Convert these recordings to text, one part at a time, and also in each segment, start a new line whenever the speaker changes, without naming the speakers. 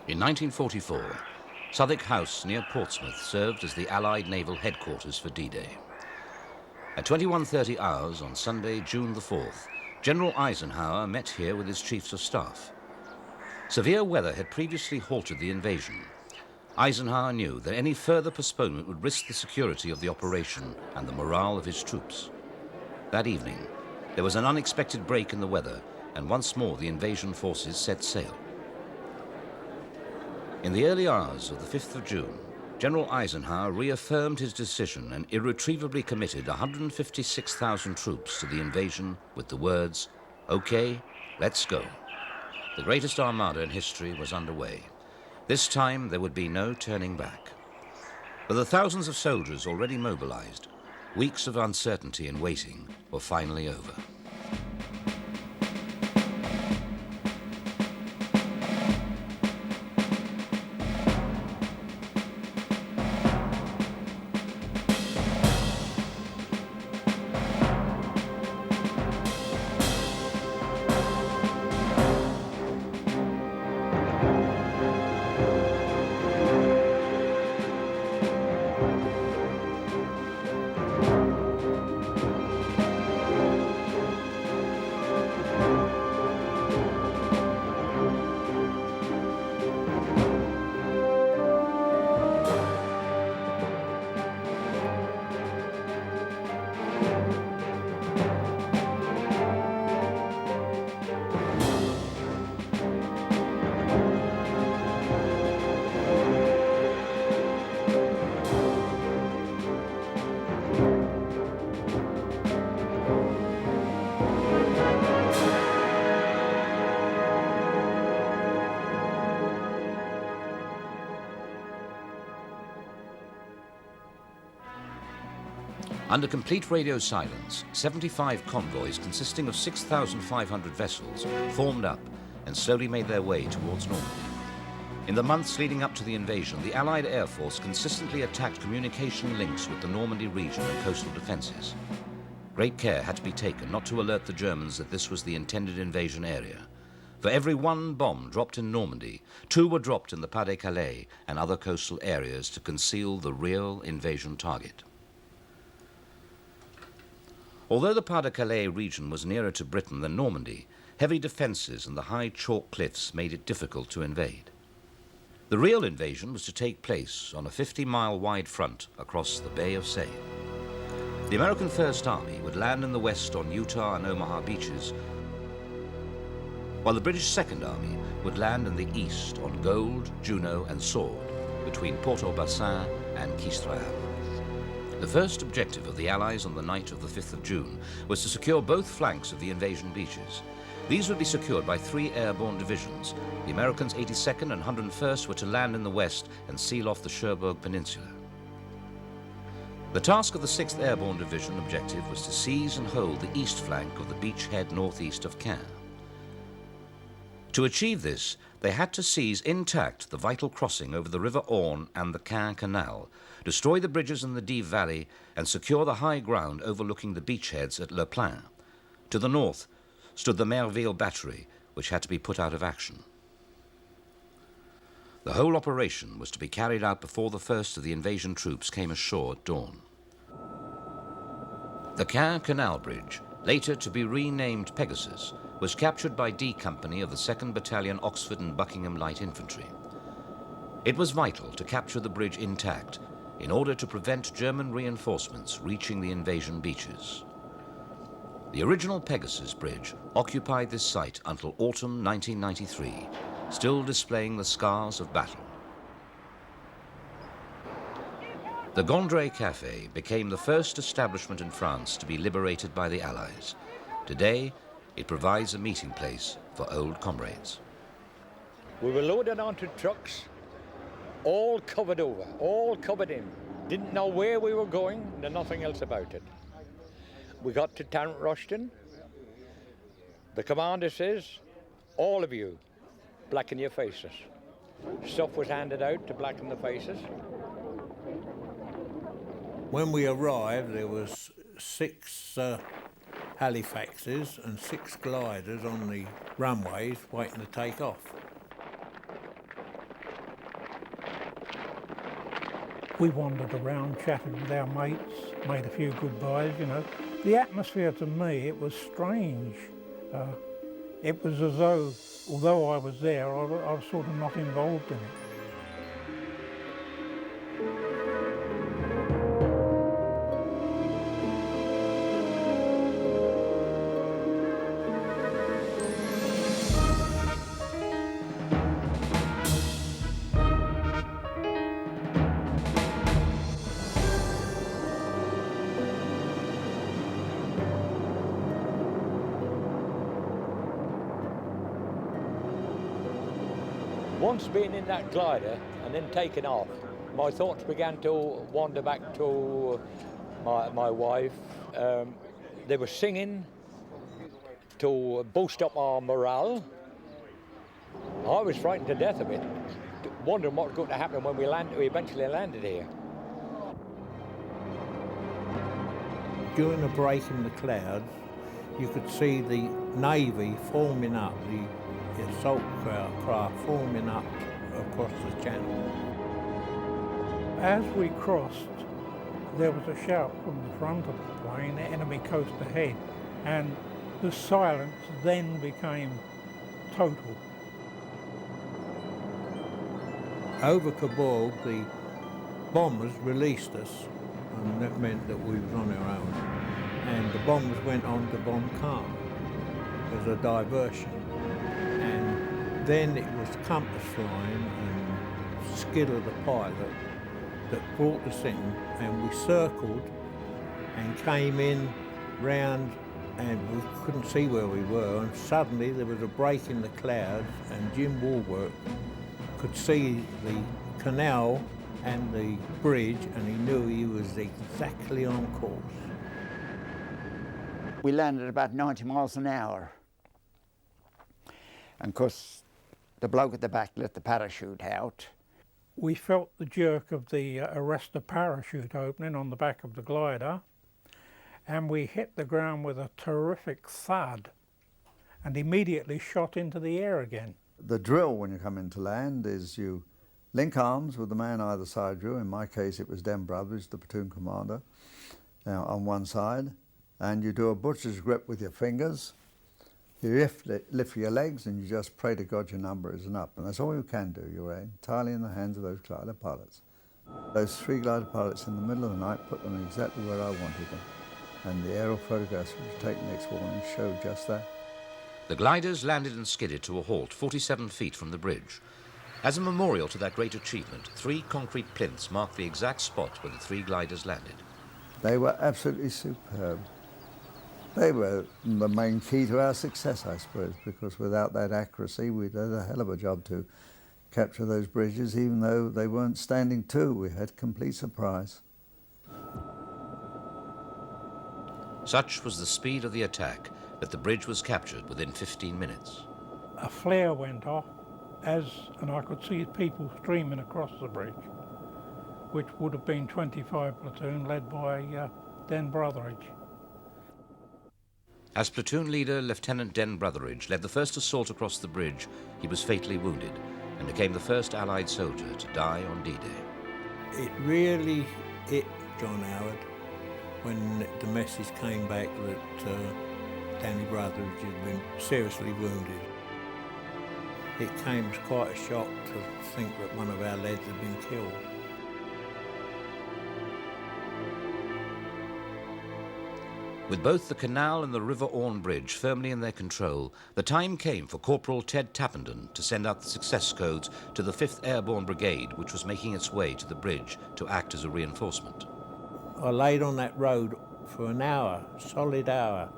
In 1944, Southwark House near Portsmouth served as the Allied naval headquarters for D-Day. At 21:30 hours on Sunday, June the 4th, General Eisenhower met here with his chiefs of staff. Severe weather had previously halted the invasion. Eisenhower knew that any further postponement would risk the security of the operation and the morale of his troops. That evening, there was an unexpected break in the weather, and once more the invasion forces set sail. In the early hours of the 5th of June, General Eisenhower reaffirmed his decision and irretrievably committed 156,000 troops to the invasion with the words, "Okay, let's go." The greatest armada in history was underway. This time there would be no turning back. For the thousands of soldiers already mobilized, weeks of uncertainty and waiting were finally over. Under complete radio silence, 75 convoys consisting of 6,500 vessels formed up and slowly made their way towards Normandy. In the months leading up to the invasion, the Allied Air Force consistently attacked communication links with the Normandy region and coastal defenses. Great care had to be taken not to alert the Germans that this was the intended invasion area. For every one bomb dropped in Normandy, 2 were dropped in the Pas-de-Calais and other coastal areas to conceal the real invasion target. Although the Pas-de-Calais region was nearer to Britain than Normandy, heavy defences and the high chalk cliffs made it difficult to invade. The real invasion was to take place on a 50-mile wide front across the Bay of Seine. The American First Army would land in the west on Utah and Omaha beaches, while the British Second Army would land in the east on Gold, Juno and Sword between Port-au-Bassin and Quistral. The first objective of the Allies on the night of the 5th of June was to secure both flanks of the invasion beaches. These would be secured by 3 airborne divisions. The Americans' 82nd and 101st were to land in the west and seal off the Cherbourg Peninsula. The task of the 6th Airborne Division objective was to seize and hold the east flank of the beachhead northeast of Caen. To achieve this, they had to seize intact the vital crossing over the River Orne and the Caen Canal, destroy the bridges in the Dives Valley, and secure the high ground overlooking the beachheads at Le Plain. To the north stood the Merville Battery, which had to be put out of action. The whole operation was to be carried out before the first of the invasion troops came ashore at dawn. The Caen Canal Bridge, later to be renamed Pegasus, was captured by D Company of the 2nd Battalion Oxford and Buckingham Light Infantry. It was vital to capture the bridge intact in order to prevent German reinforcements reaching the invasion beaches. The original Pegasus Bridge occupied this site until autumn 1993, still displaying the scars of battle. The Gondry Café became the first establishment in France to be liberated by the Allies. Today, it provides a meeting place for old comrades.
We were loaded onto trucks, all covered over, all covered in. Didn't know where we were going, and nothing else about it. We got to Tarrant Rushton. The commander says, all of you, blacken your faces. Stuff was handed out to blacken the faces.
When we arrived, there was 6 Halifaxes and 6 gliders on the runways waiting to take off.
We wandered around, chatted with our mates, made a few goodbyes, you know. The atmosphere to me, it was strange. It was as though, although I was there, I was sort of not involved in it.
Once being in that glider and then taking off, my thoughts began to wander back to my wife. They were singing to boost up our morale. I was frightened to death of it, wondering what was going to happen when we eventually landed here.
During the break in the clouds, you could see the Navy forming up, the assault craft forming up across the channel.
As we crossed, there was a shout from the front of the plane, enemy coast ahead, and the silence then became total.
Over Kabul, the bombers released us, and that meant that we was on our own. And the bombers went on to bomb Khan as a diversion. And then it was compass flying and Skidder the pilot that brought us in, and we circled and came in round, and we couldn't see where we were, and suddenly there was a break in the clouds and Jim Woolworth could see the canal and the bridge, and he knew he was exactly on course.
We landed at about 90 miles an hour. And of course, the bloke at the back let the parachute out.
We felt the jerk of the arrestor parachute opening on the back of the glider, and we hit the ground with a terrific thud and immediately shot into the air again.
The drill when you come into land is you link arms with the man either side of you. In my case it was Den Brothers, the platoon commander, on one side, and you do a butcher's grip with your fingers. You lift your legs and you just pray to God your number isn't up, and that's all you can do. You're entirely in the hands of those glider pilots. Those three glider pilots in the middle of the night put them exactly where I wanted them, and the aerial photographs which were taken next morning showed just that.
The gliders landed and skidded to a halt 47 feet from the bridge. As a memorial to that great achievement, 3 concrete plinths marked the exact spot where the 3 gliders landed.
They were absolutely superb. They were the main key to our success, I suppose, because without that accuracy, we'd had a hell of a job to capture those bridges, even though they weren't standing to. We had complete surprise.
Such was the speed of the attack that the bridge was captured within 15 minutes.
A flare went off, and I could see people streaming across the bridge, which would have been 25 platoon led by Den Brotheridge.
As platoon leader, Lieutenant Den Brotheridge led the first assault across the bridge, he was fatally wounded and became the first Allied soldier to die on D-Day.
It really hit John Howard when the message came back that Danny Brotheridge had been seriously wounded. It came as quite a shock to think that one of our lads had been killed.
With both the canal and the River Orne Bridge firmly in their control, the time came for Corporal Ted Tappenden to send out the success codes to the 5th Airborne Brigade, which was making its way to the bridge to act as a reinforcement.
I laid on that road for an hour, solid hour,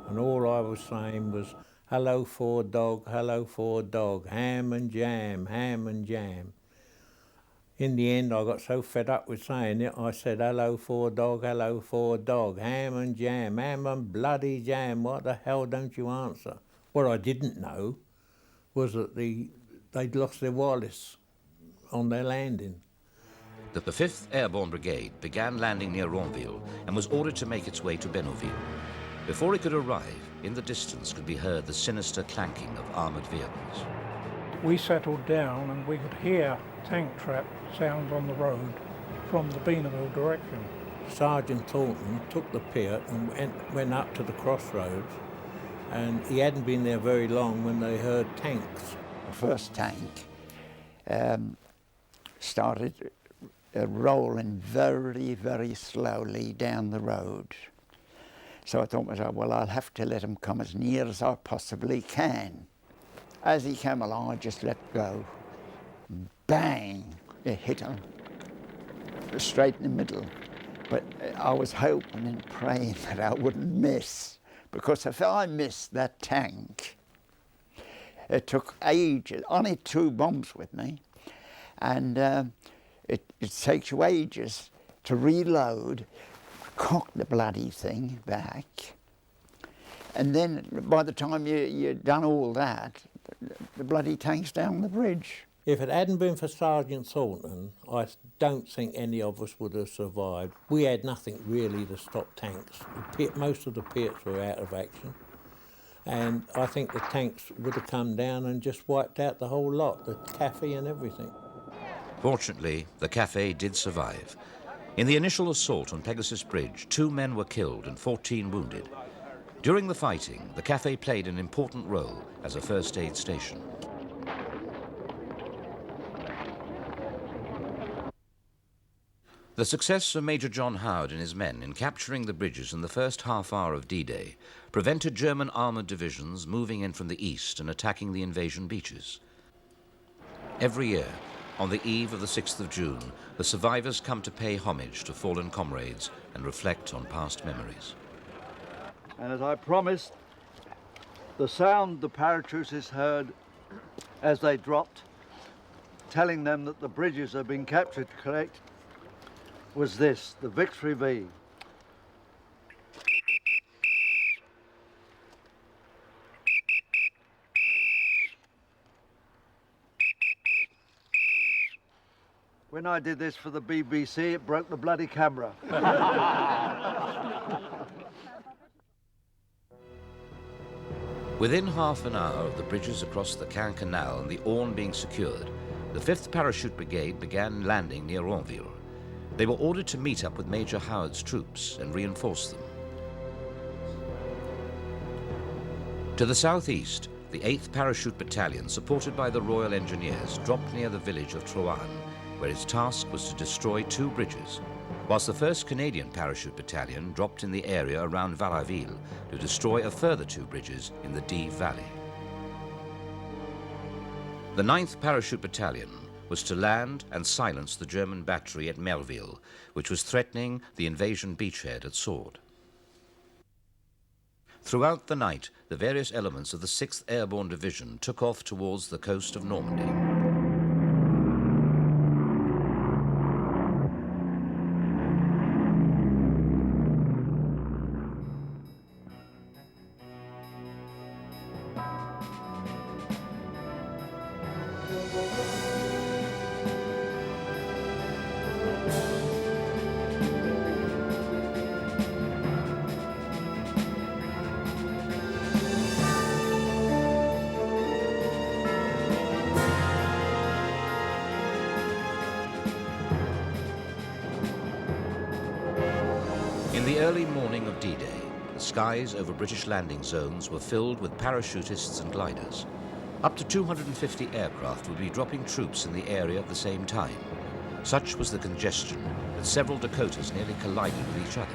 and all I was saying was, "Hello, Ford dog, hello, Ford dog, ham and jam, ham and jam." In the end, I got so fed up with saying it, I said, "Hello, Ford dog, ham and jam, ham and bloody jam, what the hell don't you answer?" What I didn't know was that they'd lost their wireless on their landing.
The 5th Airborne Brigade began landing near Ronville and was ordered to make its way to Benouville. Before it could arrive, in the distance could be heard the sinister clanking of armoured vehicles.
We settled down and we could hear tank trap sounds on the road, from the Beanaville direction.
Sergeant Thornton took the Piat and went up to the crossroads, and he hadn't been there very long when they heard tanks.
The first tank started rolling very, very slowly down the road. So I thought to myself, well, I'll have to let him come as near as I possibly can. As he came along, I just let go. Bang! It hit him straight in the middle. But I was hoping and praying that I wouldn't miss, because if I missed that tank, it took ages. Only 2 bombs with me, and it takes you ages to reload, cock the bloody thing back, and then by the time you've done all that, the bloody tank's down the bridge.
If it hadn't been for Sergeant Thornton, I don't think any of us would have survived. We had nothing really to stop tanks. Most of the Piats were out of action, and I think the tanks would have come down and just wiped out the whole lot, the cafe and everything.
Fortunately, the cafe did survive. In the initial assault on Pegasus Bridge, 2 men were killed and 14 wounded. During the fighting, the cafe played an important role as a first aid station. The success of Major John Howard and his men in capturing the bridges in the first half hour of D-Day prevented German armoured divisions moving in from the east and attacking the invasion beaches. Every year, on the eve of the 6th of June, the survivors come to pay homage to fallen comrades and reflect on past memories.
And as I promised, the sound the parachutists heard as they dropped, telling them that the bridges had been captured, correct, was this, the Victory V. When I did this for the BBC, it broke the bloody camera.
Within half an hour of the bridges across the Caen Canal and the Orne being secured, the 5th Parachute Brigade began landing near Ronville. They were ordered to meet up with Major Howard's troops and reinforce them. To the southeast, the 8th Parachute Battalion, supported by the Royal Engineers, dropped near the village of Troarn, where its task was to destroy 2 bridges, whilst the 1st Canadian Parachute Battalion dropped in the area around Varaville to destroy a further 2 bridges in the Dives Valley. The 9th Parachute Battalion was to land and silence the German battery at Melville, which was threatening the invasion beachhead at Sword. Throughout the night, the various elements of the 6th Airborne Division took off towards the coast of Normandy. In the early morning of D-Day, the skies over British landing zones were filled with parachutists and gliders. Up to 250 aircraft would be dropping troops in the area at the same time. Such was the congestion that several Dakotas nearly collided with each other.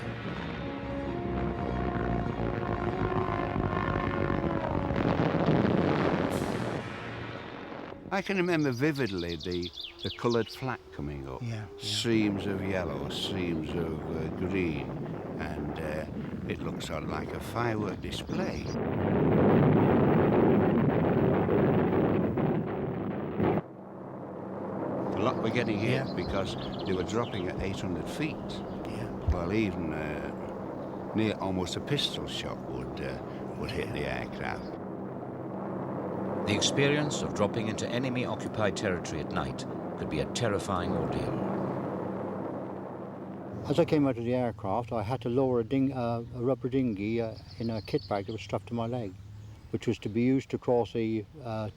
I can remember vividly the coloured flak coming up. Streams of yellow, streams of green, and it looked sort of like a firework display. A lot were getting hit because they were dropping at 800 feet. Well, even near almost a pistol shot would hit the aircraft.
The experience of dropping into enemy-occupied territory at night could be a terrifying ordeal.
As I came out of the aircraft, I had to lower a rubber dinghy in a kit bag that was strapped to my leg, which was to be used to cross the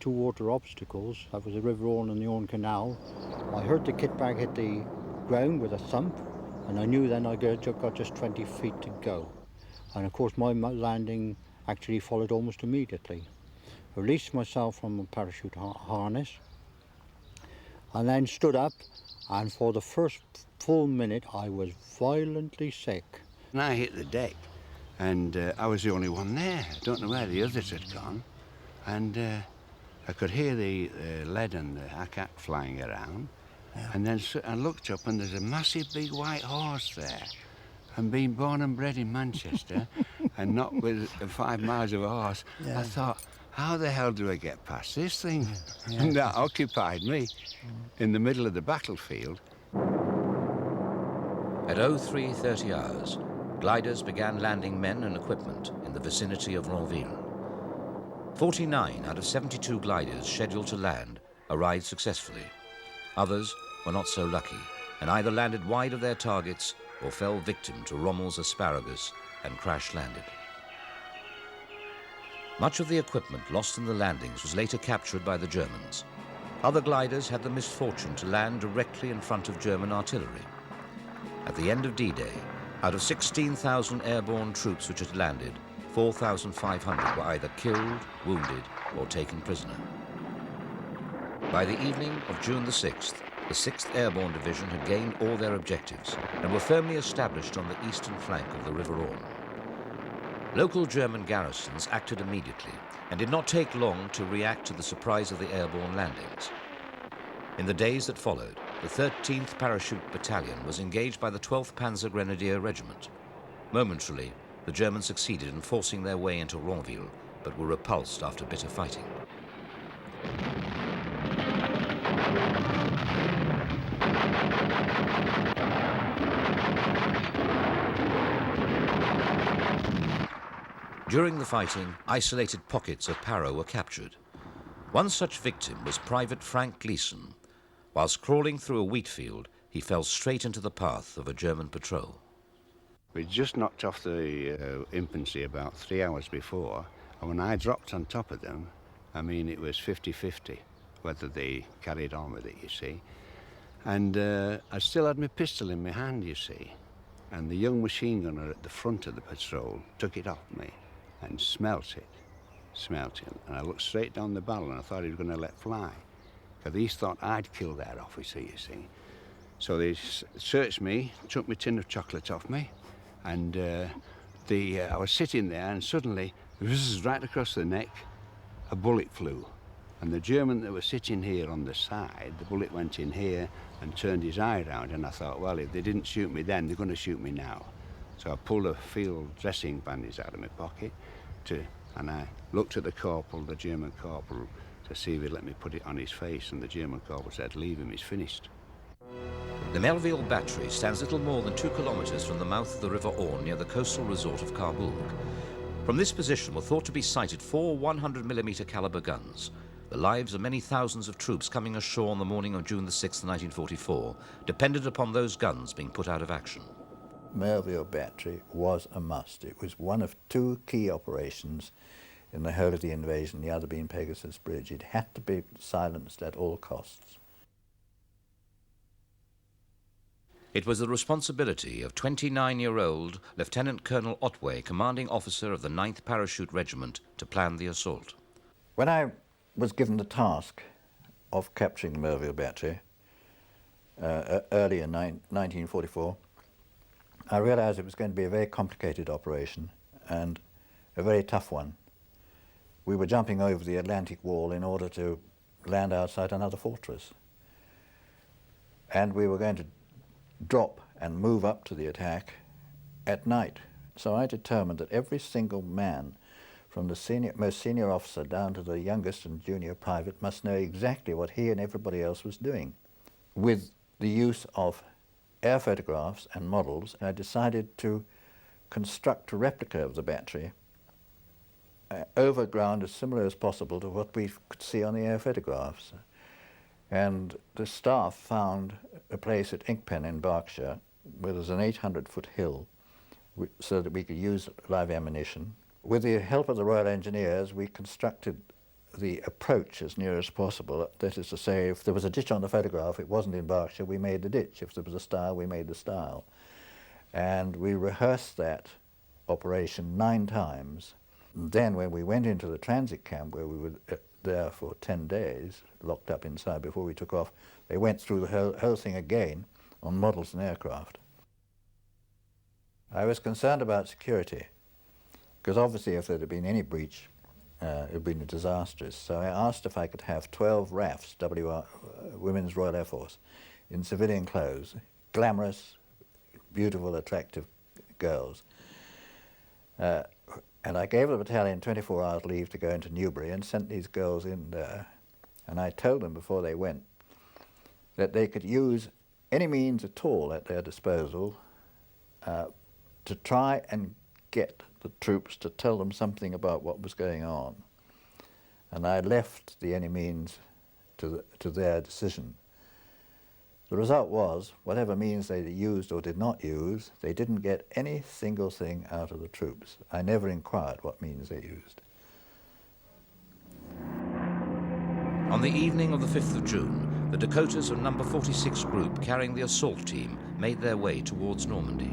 2 water obstacles. That was the River Orne and the Orne Canal. I heard the kit bag hit the ground with a thump, and I knew then I got just 20 feet to go. And of course my landing actually followed almost immediately. Released myself from the parachute harness, and then stood up, and for the first full minute I was violently sick.
And I hit the deck, and I was the only one there. I don't know where the others had gone. And I could hear the lead and the hack flying around. Yeah. And then I looked up, and there's a massive big white horse there. And being born and bred in Manchester, and not with 5 miles of a horse, yeah. I thought, how the hell do I get past this thing? Yeah. And that occupied me in the middle of the battlefield.
At 03:30 hours, gliders began landing men and equipment in the vicinity of Ronville. 49 out of 72 gliders scheduled to land arrived successfully. Others were not so lucky and either landed wide of their targets or fell victim to Rommel's asparagus and crash-landed. Much of the equipment lost in the landings was later captured by the Germans. Other gliders had the misfortune to land directly in front of German artillery. At the end of D-Day, out of 16,000 airborne troops which had landed, 4,500 were either killed, wounded, or taken prisoner. By the evening of June the 6th, the 6th Airborne Division had gained all their objectives and were firmly established on the eastern flank of the River Orne. Local German garrisons acted immediately and did not take long to react to the surprise of the airborne landings. In the days that followed, the 13th Parachute Battalion was engaged by the 12th Panzer Grenadier Regiment. Momentarily, the Germans succeeded in forcing their way into Ronville, but were repulsed after bitter fighting. During the fighting, isolated pockets of Paro were captured. One such victim was Private Frank Gleason. Whilst crawling through a wheat field, he fell straight into the path of a German patrol.
We just knocked off the infantry about 3 hours before, and when I dropped on top of them, I mean, it was 50-50 whether they carried on with it, you see. And I still had my pistol in my hand, you see. And the young machine gunner at the front of the patrol took it off me and smelt it. And I looked straight down the barrel and I thought he was going to let fly, because he thought I'd killed their officer, you see. So they searched me, took my tin of chocolate off me, and I was sitting there, and suddenly, right across the neck, a bullet flew. And the German that was sitting here on the side, the bullet went in here and turned his eye around, and I thought, well, if they didn't shoot me then, they're going to shoot me now. So I pulled a field dressing bandage out of my pocket, and I looked at the corporal, the German corporal, to see if he'd let me put it on his face, and the German corporal said, leave him, he's finished.
The Melville Battery stands little more than 2 kilometers from the mouth of the River Orne near the coastal resort of Kabul. From this position were thought to be sighted 4 100mm caliber guns. The lives of many thousands of troops coming ashore on the morning of June the 6th, 1944, depended upon those guns being put out of action.
Melville Battery was a must. It was one of 2 key operations in the whole of the invasion, the other being Pegasus Bridge. It had to be silenced at all costs.
It was the responsibility of 29-year-old Lieutenant Colonel Otway, commanding officer of the 9th Parachute Regiment, to plan the assault.
When I was given the task of capturing the Melville Battery early in 1944, I realized it was going to be a very complicated operation and a very tough one. We were jumping over the Atlantic Wall in order to land outside another fortress. And we were going to drop and move up to the attack at night. So I determined that every single man, from the most senior officer down to the youngest and junior private, must know exactly what he and everybody else was doing. With the use of air photographs and models, I decided to construct a replica of the battery over ground as similar as possible to what we could see on the air photographs. And the staff found a place at Inkpen in Berkshire where there's an 800-foot hill so that we could use live ammunition. With the help of the Royal Engineers, we constructed the approach as near as possible. That is to say, if there was a ditch on the photograph, it wasn't in Berkshire, we made the ditch. If there was a stile, we made the stile. And we rehearsed that operation 9 times. And then when we went into the transit camp, where we were there for 10 days, locked up inside before we took off, they went through the whole thing again on models and aircraft. I was concerned about security, because obviously if there had been any breach, it would have been disastrous. So I asked if I could have 12 RAFs, Women's Royal Air Force, in civilian clothes, glamorous, beautiful, attractive girls. And I gave the battalion 24 hours leave to go into Newbury and sent these girls in there. And I told them before they went that they could use any means at all at their disposal to try and get the troops to tell them something about what was going on. And I left the any means to their decision. The result was, whatever means they used or did not use, they didn't get any single thing out of the troops. I never inquired what means they used.
On the evening of the 5th of June, the Dakotas of No. 46 Group carrying the assault team made their way towards Normandy.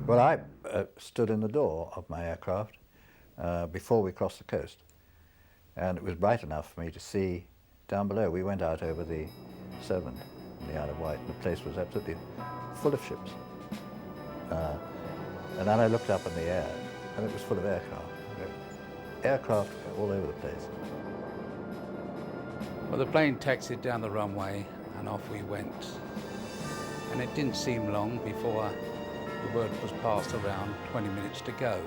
Well, I stood in the door of my aircraft before we crossed the coast, and it was bright enough for me to see down below. We went out over the Severn in the Isle of Wight, and the place was absolutely full of ships. And then I looked up in the air, and it was full of aircraft. Aircraft all over the place.
Well, the plane taxied down the runway, and off we went. And it didn't seem long before the word was passed around 20 minutes to go.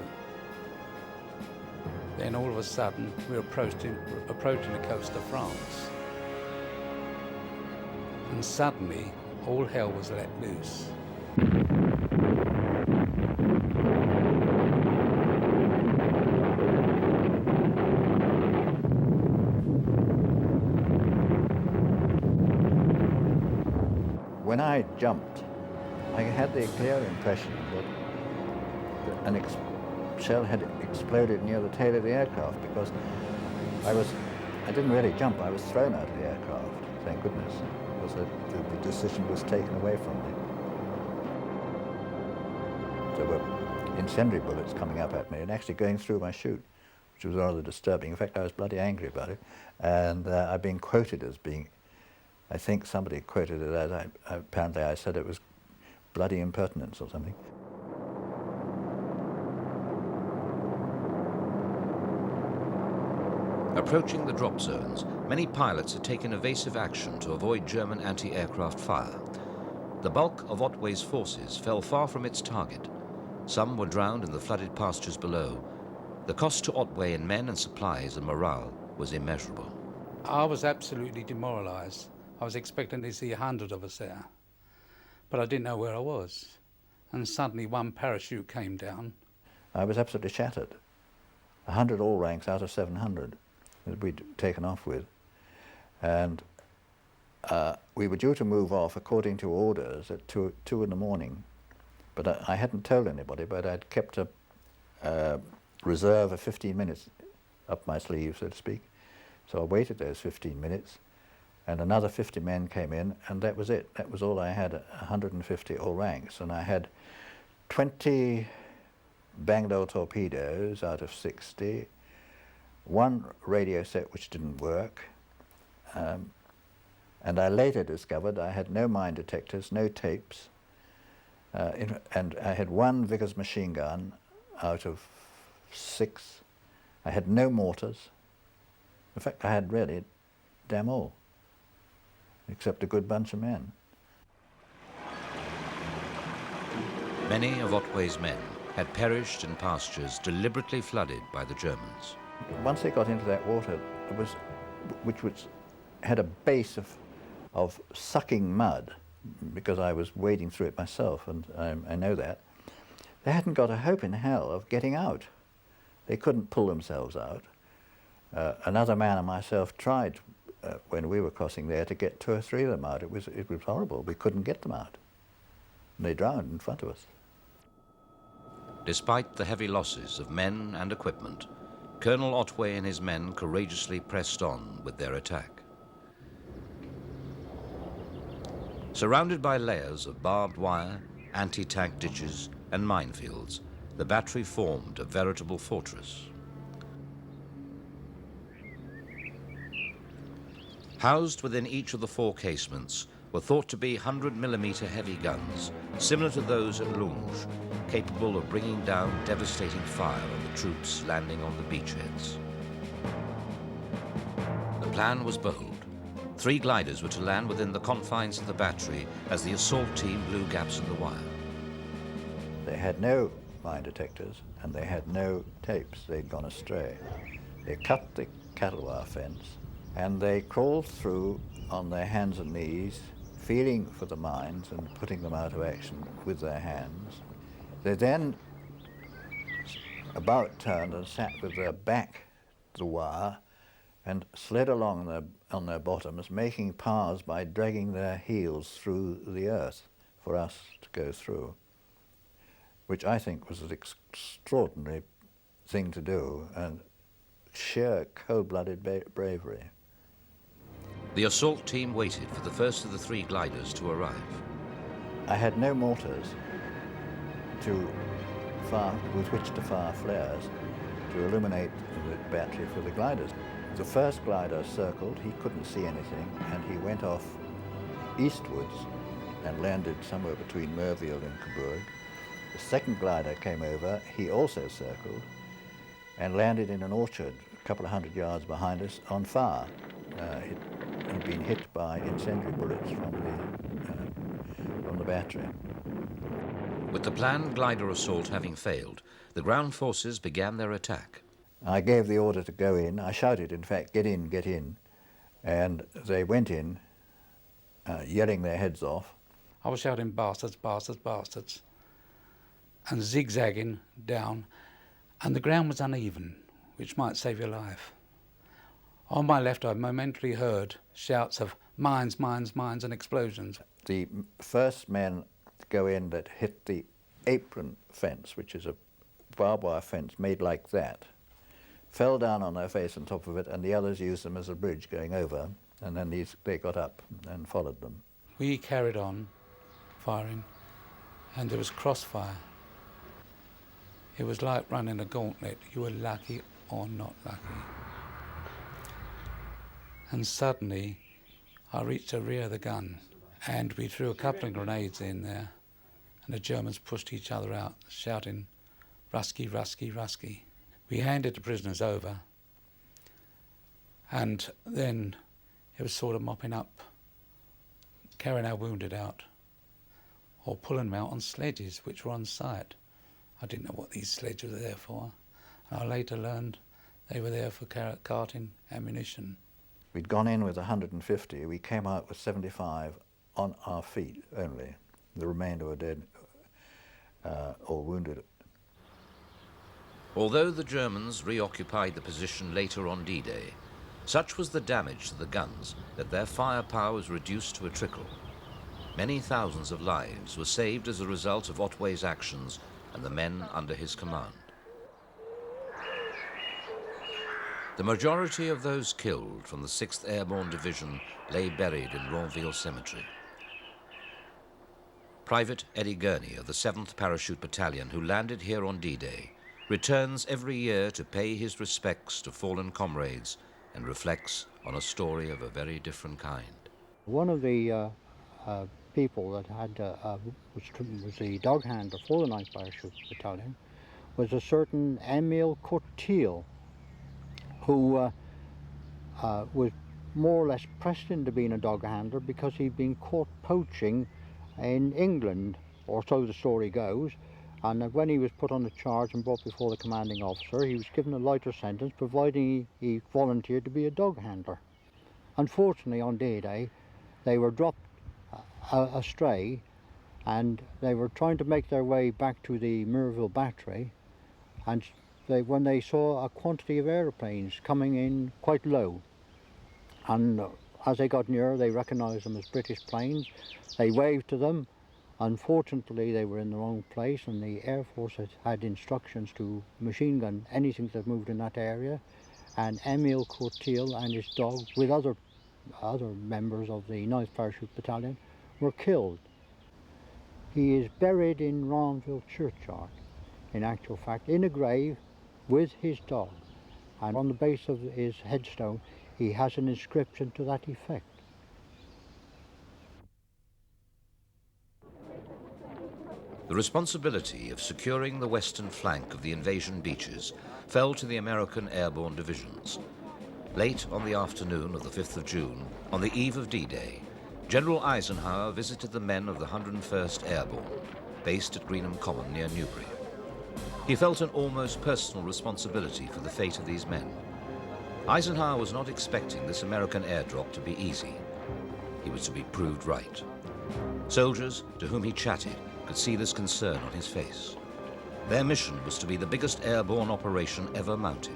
Then all of a sudden, we were approaching the coast of France. And suddenly, all hell was let loose.
When I jumped, I had the clear impression that a shell had exploded near the tail of the aircraft, because I didn't really jump, I was thrown out of the aircraft, thank goodness, because the decision was taken away from me. There were incendiary bullets coming up at me and actually going through my chute, which was rather disturbing. In fact, I was bloody angry about it, and I've been quoted as being, I think somebody quoted it as, apparently I said it was bloody impertinence or something.
Approaching the drop zones, many pilots had taken evasive action to avoid German anti-aircraft fire. The bulk of Otway's forces fell far from its target. Some were drowned in the flooded pastures below. The cost to Otway in men and supplies and morale was immeasurable.
I was absolutely demoralised. I was expecting to see 100 of us there, but I didn't know where I was. And suddenly one parachute came down.
I was absolutely shattered. 100 all ranks out of 700 that we'd taken off with. And we were due to move off according to orders at 2 in the morning. But I hadn't told anybody, but I'd kept a reserve of 15 minutes up my sleeve, so to speak. So I waited those 15 minutes, and another 50 men came in, and that was it. That was all I had, 150 all ranks. And I had 20 Bangdell torpedoes out of 60, one radio set which didn't work, and I later discovered I had no mine detectors, no tapes, and I had one Vickers machine gun out of 6. I had no mortars. In fact, I had really damn all, except a good bunch of men.
Many of Otway's men had perished in pastures deliberately flooded by the Germans.
Once they got into that water, which had a base of sucking mud, because I was wading through it myself, and I know that, they hadn't got a hope in hell of getting out. They couldn't pull themselves out. Another man and myself tried, when we were crossing there, to get 2 or 3 of them out. It was horrible. We couldn't get them out. And they drowned in front of us.
Despite the heavy losses of men and equipment, Colonel Otway and his men courageously pressed on with their attack. Surrounded by layers of barbed wire, anti-tank ditches and minefields, the battery formed a veritable fortress. Housed within each of the 4 casements were thought to be 100mm heavy guns, similar to those at Lunge, capable of bringing down devastating fire on the troops landing on the beachheads. The plan was bold. 3 gliders were to land within the confines of the battery as the assault team blew gaps in the wire.
They had no mine detectors and they had no tapes. They'd gone astray. They cut the cattle wire fence and they crawled through on their hands and knees, feeling for the mines and putting them out of action with their hands. They then about turned and sat with their back to the wire and slid along on their bottoms, making paths by dragging their heels through the earth for us to go through, which I think was an extraordinary thing to do and sheer cold-blooded bravery.
The assault team waited for the first of the 3 gliders to arrive.
I had no mortars with which to fire flares to illuminate the battery for the gliders. The first glider circled, he couldn't see anything, and he went off eastwards and landed somewhere between Merville and Coburg. The second glider came over, he also circled, and landed in an orchard a couple of 100 yards behind us on fire. He'd been hit by incendiary bullets from the battery.
With the planned glider assault having failed, the ground forces began their attack.
I gave the order to go in. I shouted, in fact, get in, get in. And they went in, yelling their heads off.
I was shouting, bastards, bastards, bastards, and zigzagging down, and the ground was uneven, which might save your life. On my left, I momentarily heard shouts of mines, mines, mines, and explosions.
The first men to go in that hit the apron fence, which is a barbed wire fence made like that, fell down on their face on top of it, and the others used them as a bridge going over, and then they got up and followed them.
We carried on firing, and there was crossfire. It was like running a gauntlet. You were lucky or not lucky. And suddenly, I reached the rear of the gun, and we threw a couple of grenades in there, and the Germans pushed each other out, shouting, Rusky, Rusky, Rusky. We handed the prisoners over, and then it was sort of mopping up, carrying our wounded out, or pulling them out on sledges which were on site. I didn't know what these sledges were there for, and I later learned they were there for carting ammunition.
We'd gone in with 150, we came out with 75 on our feet only. The remainder were dead or wounded.
Although the Germans reoccupied the position later on D-Day, such was the damage to the guns that their firepower was reduced to a trickle. Many thousands of lives were saved as a result of Otway's actions and the men under his command. The majority of those killed from the 6th Airborne Division lay buried in Ronville Cemetery. Private Eddie Gurney of the 7th Parachute Battalion, who landed here on D-Day, returns every year to pay his respects to fallen comrades and reflects on a story of a very different kind.
One of the people that had was the dog handler for the 9th Parachute Battalion was a certain Emile Courtil, who was more or less pressed into being a dog handler because he'd been caught poaching in England, or so the story goes. And when he was put on the charge and brought before the commanding officer, he was given a lighter sentence, providing he volunteered to be a dog handler. Unfortunately, on D-Day, they were dropped astray, and they were trying to make their way back to the Merville Battery, and when they saw a quantity of aeroplanes coming in quite low, and as they got nearer, they recognised them as British planes. They waved to them, Unfortunately, they were in the wrong place, and the Air Force had instructions to machine gun anything that moved in that area. And Emil Courtil and his dog, with other members of the 9th Parachute Battalion, were killed. He is buried in Ronville Churchyard, in actual fact, in a grave with his dog. And on the base of his headstone, he has an inscription to that effect.
The responsibility of securing the western flank of the invasion beaches fell to the American airborne divisions. Late on the afternoon of the 5th of June, on the eve of D-Day, General Eisenhower visited the men of the 101st Airborne, based at Greenham Common near Newbury. He felt an almost personal responsibility for the fate of these men. Eisenhower was not expecting this American airdrop to be easy. He was to be proved right. Soldiers to whom he chatted could see this concern on his face. Their mission was to be the biggest airborne operation ever mounted.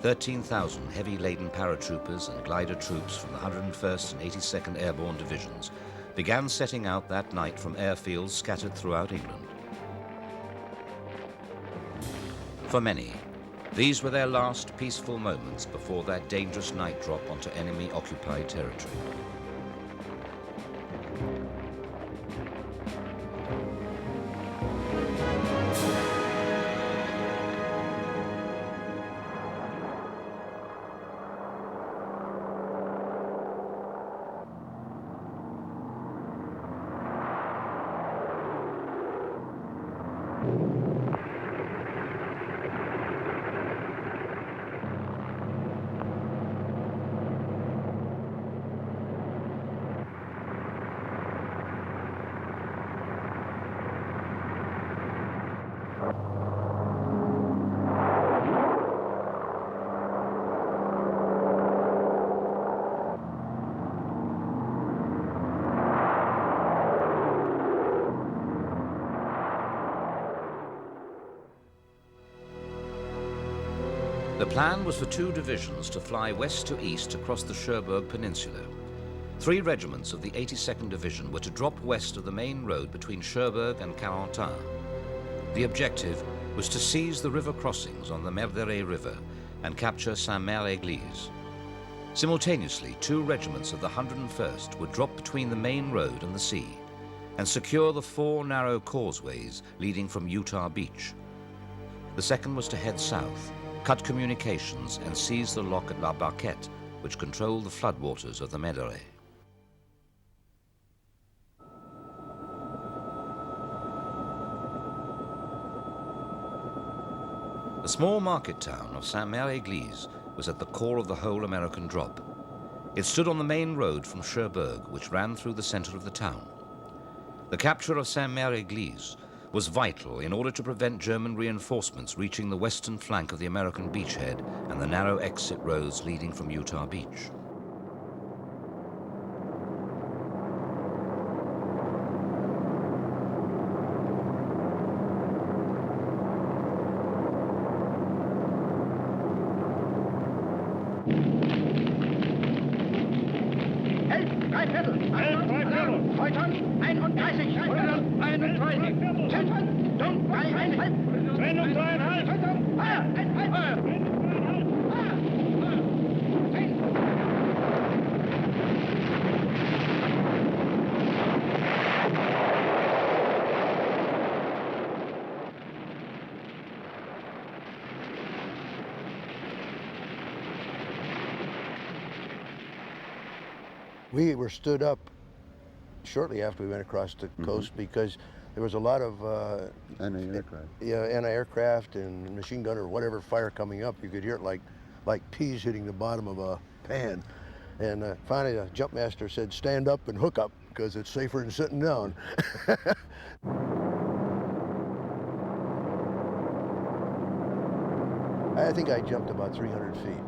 13,000 heavy-laden paratroopers and glider troops from the 101st and 82nd Airborne Divisions began setting out that night from airfields scattered throughout England. For many, these were their last peaceful moments before that dangerous night drop onto enemy-occupied territory. The plan was for 2 divisions to fly west to east across the Cherbourg Peninsula. 3 regiments of the 82nd Division were to drop west of the main road between Cherbourg and Carentan. The objective was to seize the river crossings on the Merderet River and capture Saint-Mère-Église. Simultaneously, 2 regiments of the 101st would drop between the main road and the sea and secure the 4 narrow causeways leading from Utah Beach. The second was to head south, cut communications and seize the lock at La Barquette, which controlled the floodwaters of the Merderet. The small market town of Saint-Mère-Église was at the core of the whole American drop. It stood on the main road from Cherbourg, which ran through the center of the town. The capture of Saint-Mère-Église was vital in order to prevent German reinforcements reaching the western flank of the American beachhead and the narrow exit roads leading from Utah Beach.
We were stood up shortly after we went across the coast because there was a lot of anti-aircraft and machine gun or whatever fire coming up. You could hear it like peas hitting the bottom of a pan. And finally the jump master said, stand up and hook up because it's safer than sitting down. I think I jumped about 300 feet.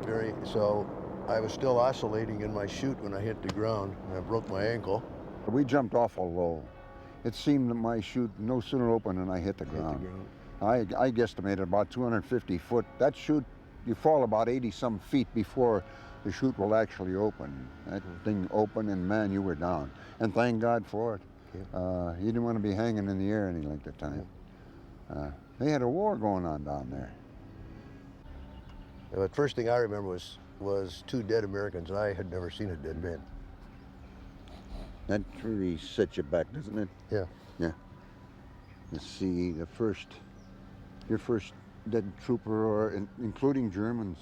Right. So I was still oscillating in my chute when I hit the ground, and I broke my ankle.
We jumped awful low. It seemed that my chute no sooner opened than I hit the ground. I guesstimated about 250 foot. That chute, you fall about 80-some feet before the chute will actually open. That thing opened, and man, you were down. And thank God for it. You didn't want to be hanging in the air any length of time. They had a war going on down there.
The first thing I remember was 2 dead Americans. I had never seen a dead man.
That really sets you back, doesn't it?
Yeah.
Yeah. Let's see, your first dead trooper, or including Germans.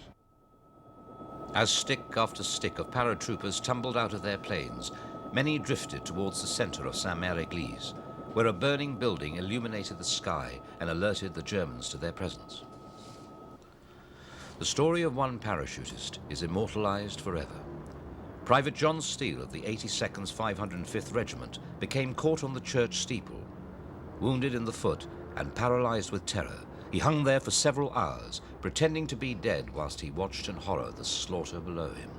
As stick after stick of paratroopers tumbled out of their planes, many drifted towards the center of Saint-Mère-Église, where a burning building illuminated the sky and alerted the Germans to their presence. The story of one parachutist is immortalized forever. Private John Steele of the 82nd's 505th Regiment became caught on the church steeple. Wounded in the foot and paralyzed with terror, he hung there for several hours, pretending to be dead whilst he watched in horror the slaughter below him.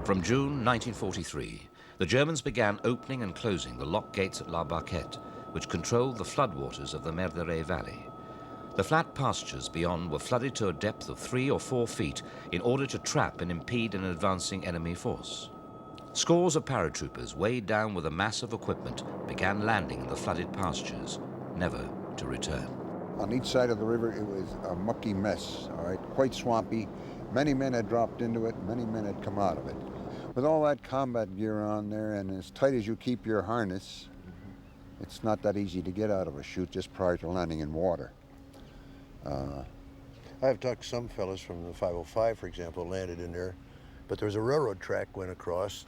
From June 1943, the Germans began opening and closing the lock gates at La Barquette, which controlled the floodwaters of the Merderet Valley. The flat pastures beyond were flooded to a depth of 3 or 4 feet in order to trap and impede an advancing enemy force. Scores of paratroopers, weighed down with a mass of equipment, began landing in the flooded pastures, never to return.
On each side of the river, it was a mucky mess, all right, quite swampy. Many men had dropped into it, many men had come out of it. With all that combat gear on there, and as tight as you keep your harness, it's not that easy to get out of a chute just prior to landing in water.
I've talked to some fellas from the 505, for example, landed in there, but there was a railroad track went across,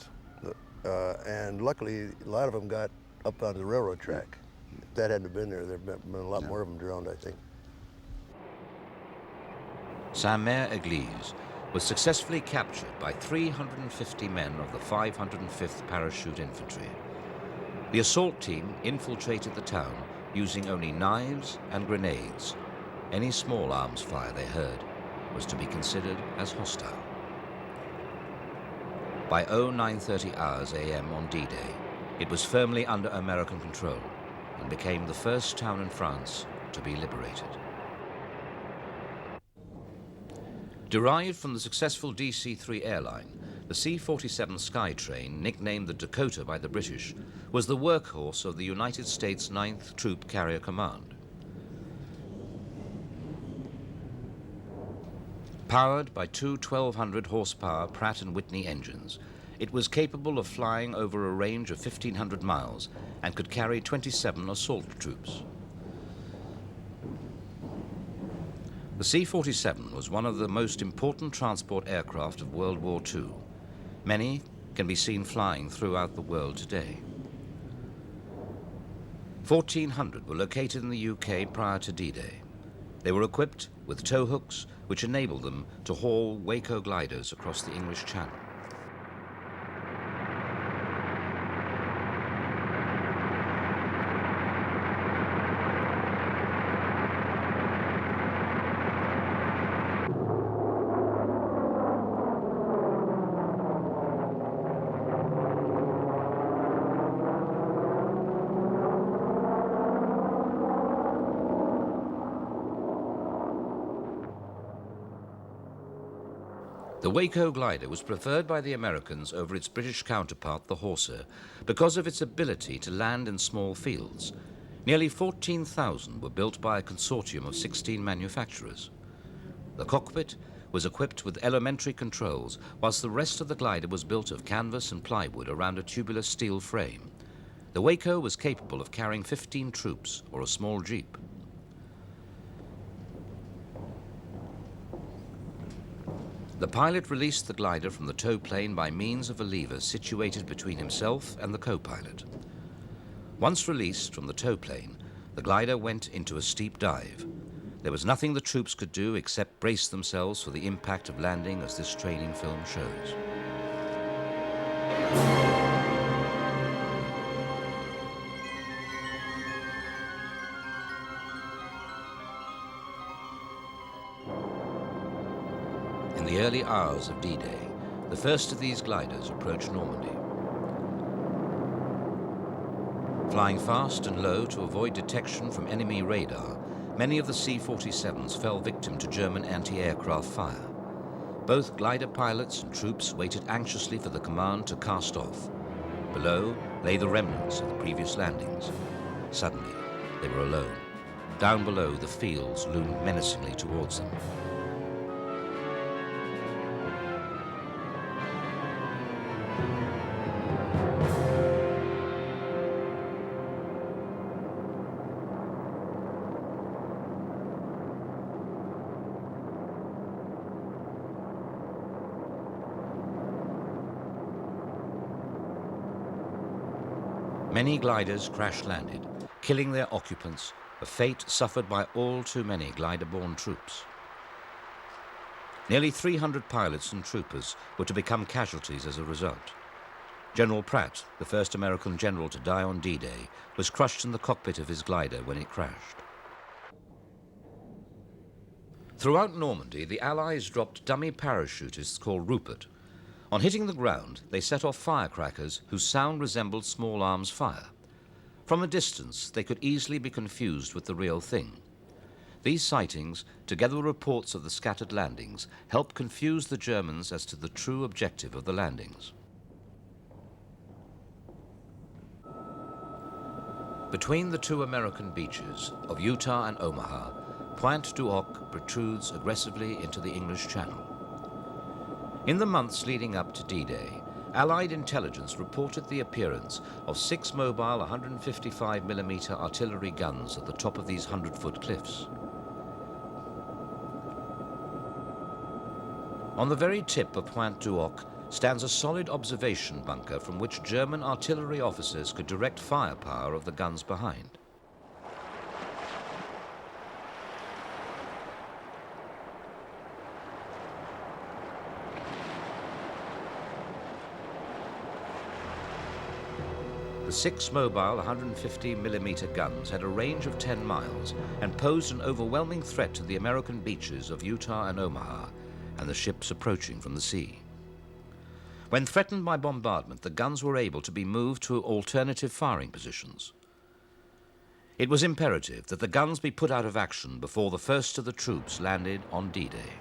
and luckily a lot of them got up onto the railroad track. If that hadn't been there, there'd been a lot more of them drowned, I think.
Saint-Mère-Église was successfully captured by 350 men of the 505th Parachute Infantry. The assault team infiltrated the town using only knives and grenades. Any small arms fire they heard was to be considered as hostile. By 0930 hours AM on D-Day, it was firmly under American control and became the first town in France to be liberated. Derived from the successful DC-3 airline, the C-47 Skytrain, nicknamed the Dakota by the British, was the workhorse of the United States 9th Troop Carrier Command. Powered by 2 1200 horsepower Pratt & Whitney engines, it was capable of flying over a range of 1,500 miles and could carry 27 assault troops. The C-47 was one of the most important transport aircraft of World War II. Many can be seen flying throughout the world today. 1,400 were located in the UK prior to D-Day. They were equipped with tow hooks, which enabled them to haul Waco gliders across the English Channel. The Waco glider was preferred by the Americans over its British counterpart, the Horsa, because of its ability to land in small fields. Nearly 14,000 were built by a consortium of 16 manufacturers. The cockpit was equipped with elementary controls, whilst the rest of the glider was built of canvas and plywood around a tubular steel frame. The Waco was capable of carrying 15 troops or a small jeep. The pilot released the glider from the tow plane by means of a lever situated between himself and the co-pilot. Once released from the tow plane, the glider went into a steep dive. There was nothing the troops could do except brace themselves for the impact of landing, as this training film shows. In the early hours of D-Day, the first of these gliders approached Normandy. Flying fast and low to avoid detection from enemy radar, many of the C-47s fell victim to German anti-aircraft fire. Both glider pilots and troops waited anxiously for the command to cast off. Below lay the remnants of the previous landings. Suddenly, they were alone. Down below, the fields loomed menacingly towards them. Many gliders crash-landed, killing their occupants, a fate suffered by all too many glider-borne troops. Nearly 300 pilots and troopers were to become casualties as a result. General Pratt, the first American general to die on D-Day, was crushed in the cockpit of his glider when it crashed. Throughout Normandy, the Allies dropped dummy parachutists called Rupert. On hitting the ground, they set off firecrackers whose sound resembled small arms fire. From a distance, they could easily be confused with the real thing. These sightings, together with reports of the scattered landings, helped confuse the Germans as to the true objective of the landings. Between the two American beaches of Utah and Omaha, Pointe du Hoc protrudes aggressively into the English Channel. In the months leading up to D-Day, Allied intelligence reported the appearance of 6 mobile 155mm artillery guns at the top of these 100-foot cliffs. On the very tip of Pointe du Hoc stands a solid observation bunker from which German artillery officers could direct firepower of the guns behind. The 6 mobile 150mm guns had a range of 10 miles and posed an overwhelming threat to the American beaches of Utah and Omaha and the ships approaching from the sea. When threatened by bombardment, the guns were able to be moved to alternative firing positions. It was imperative that the guns be put out of action before the first of the troops landed on D-Day.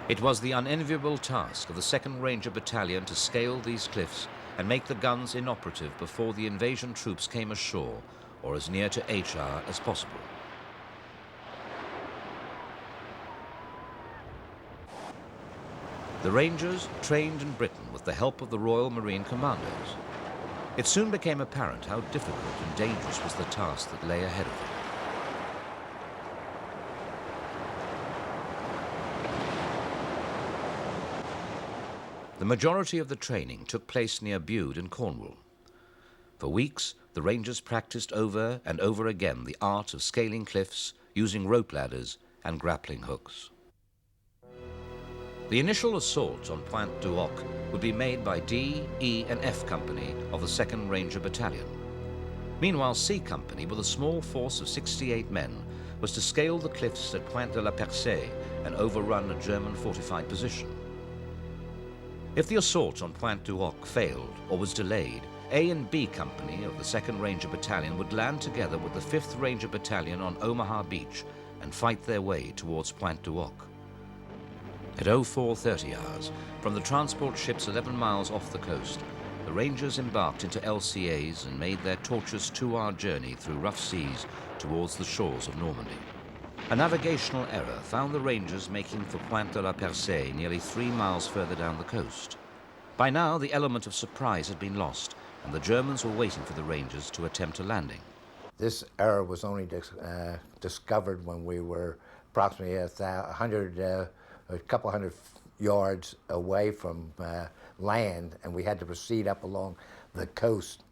It was the unenviable task of the 2nd Ranger Battalion to scale these cliffs and make the guns inoperative before the invasion troops came ashore or as near to HR as possible. The Rangers trained in Britain with the help of the Royal Marine Commandos. It soon became apparent how difficult and dangerous was the task that lay ahead of them. The majority of the training took place near Bude in Cornwall. For weeks, the Rangers practiced over and over again the art of scaling cliffs, using rope ladders and grappling hooks. The initial assault on Pointe du Hoc would be made by D, E and F Company of the 2nd Ranger Battalion. Meanwhile, C Company, with a small force of 68 men, was to scale the cliffs at Pointe de la Percée and overrun a German fortified position. If the assault on Pointe du Hoc failed or was delayed, A and B Company of the 2nd Ranger Battalion would land together with the 5th Ranger Battalion on Omaha Beach and fight their way towards Pointe du Hoc. At 04:30 hours, from the transport ships 11 miles off the coast, the Rangers embarked into LCAs and made their tortuous 2-hour journey through rough seas towards the shores of Normandy. A navigational error found the Rangers making for Pointe de la Percée nearly 3 miles further down the coast. By now, the element of surprise had been lost, and the Germans were waiting for the Rangers to attempt a landing.
This error was only discovered when we were approximately a couple hundred yards away from land, and we had to proceed up along the coast.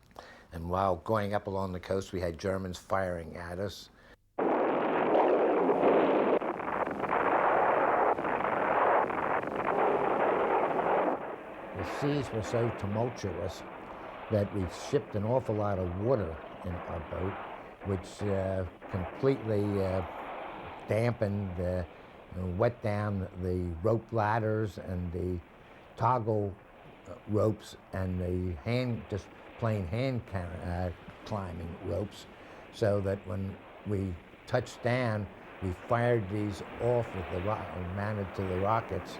And while going up along the coast, we had Germans firing at us. The seas were so tumultuous that we shipped an awful lot of water in our boat, which completely dampened, wet down the rope ladders and the toggle ropes and the just plain hand climbing ropes, so that when we touched down, We fired these off with the mounted to the rockets,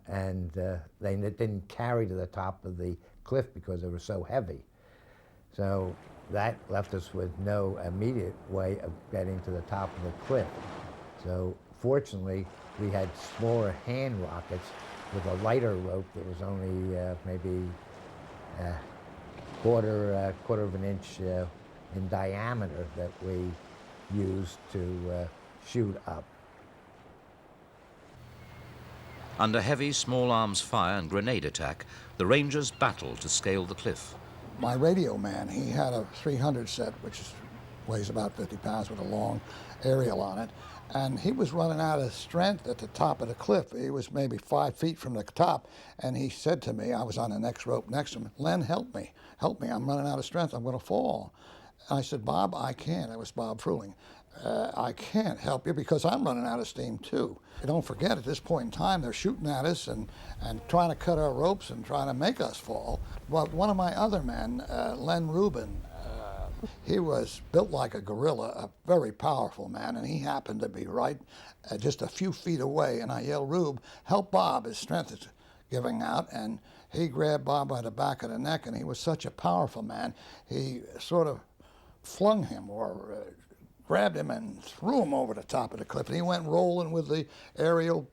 and they didn't carry to the top of the cliff because they were so heavy. So that left us with no immediate way of getting to the top of the cliff. So fortunately, we had smaller hand rockets with a lighter rope that was only maybe quarter of an inch in diameter that we used to shoot up.
Under heavy small arms fire and grenade attack, the Rangers battled to scale the cliff.
My radio man, he had a 300 set, which weighs about 50 pounds with a long aerial on it, and he was running out of strength at the top of the cliff. He was maybe 5 feet from the top, and he said to me, I was on the next rope next to him, Len, help me, I'm running out of strength, I'm going to fall. I said, Bob, I can't. It was Bob Fruling. I can't help you because I'm running out of steam too. Don't forget, at this point in time, they're shooting at us and trying to cut our ropes and trying to make us fall. But one of my other men, Len Rubin, he was built like a gorilla, a very powerful man, and he happened to be right just a few feet away. And I yelled, Rube, help Bob, his strength is giving out. And he grabbed Bob by the back of the neck, and he was such a powerful man, he sort of flung him or grabbed him and threw him over the top of the cliff. And he went rolling with the aerial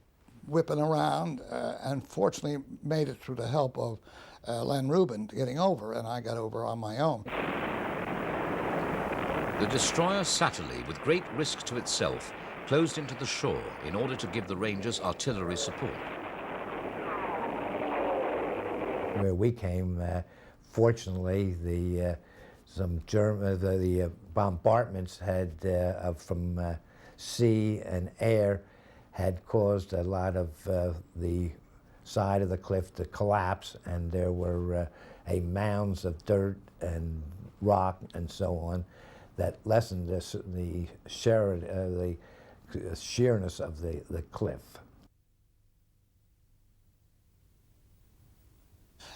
whipping around, and fortunately made it through the help of Len Rubin getting over, and I got over on my own.
The destroyer Satterley, with great risk to itself, closed into the shore in order to give the Rangers artillery support.
Where we came, fortunately, the bombardments had from sea and air had caused a lot of the side of the cliff to collapse, and there were mounds of dirt and rock and so on that lessened the sheerness of the cliff.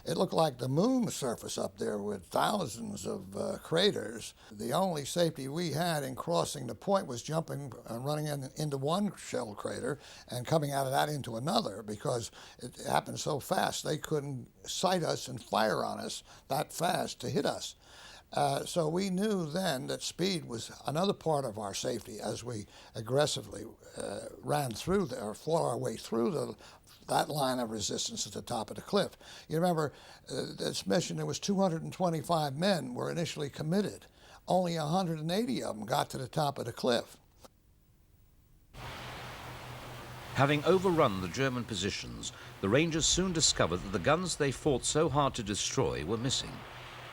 It looked like the moon surface up there with thousands of craters. The only safety we had in crossing the point was jumping and running into one shell crater and coming out of that into another, because it happened so fast they couldn't sight us and fire on us that fast to hit us. So we knew then that speed was another part of our safety as we aggressively ran through there, or fought our way through that line of resistance at the top of the cliff. You remember, this mission, there was 225 men were initially committed. Only 180 of them got to the top of the cliff.
Having overrun the German positions, the Rangers soon discovered that the guns they fought so hard to destroy were missing.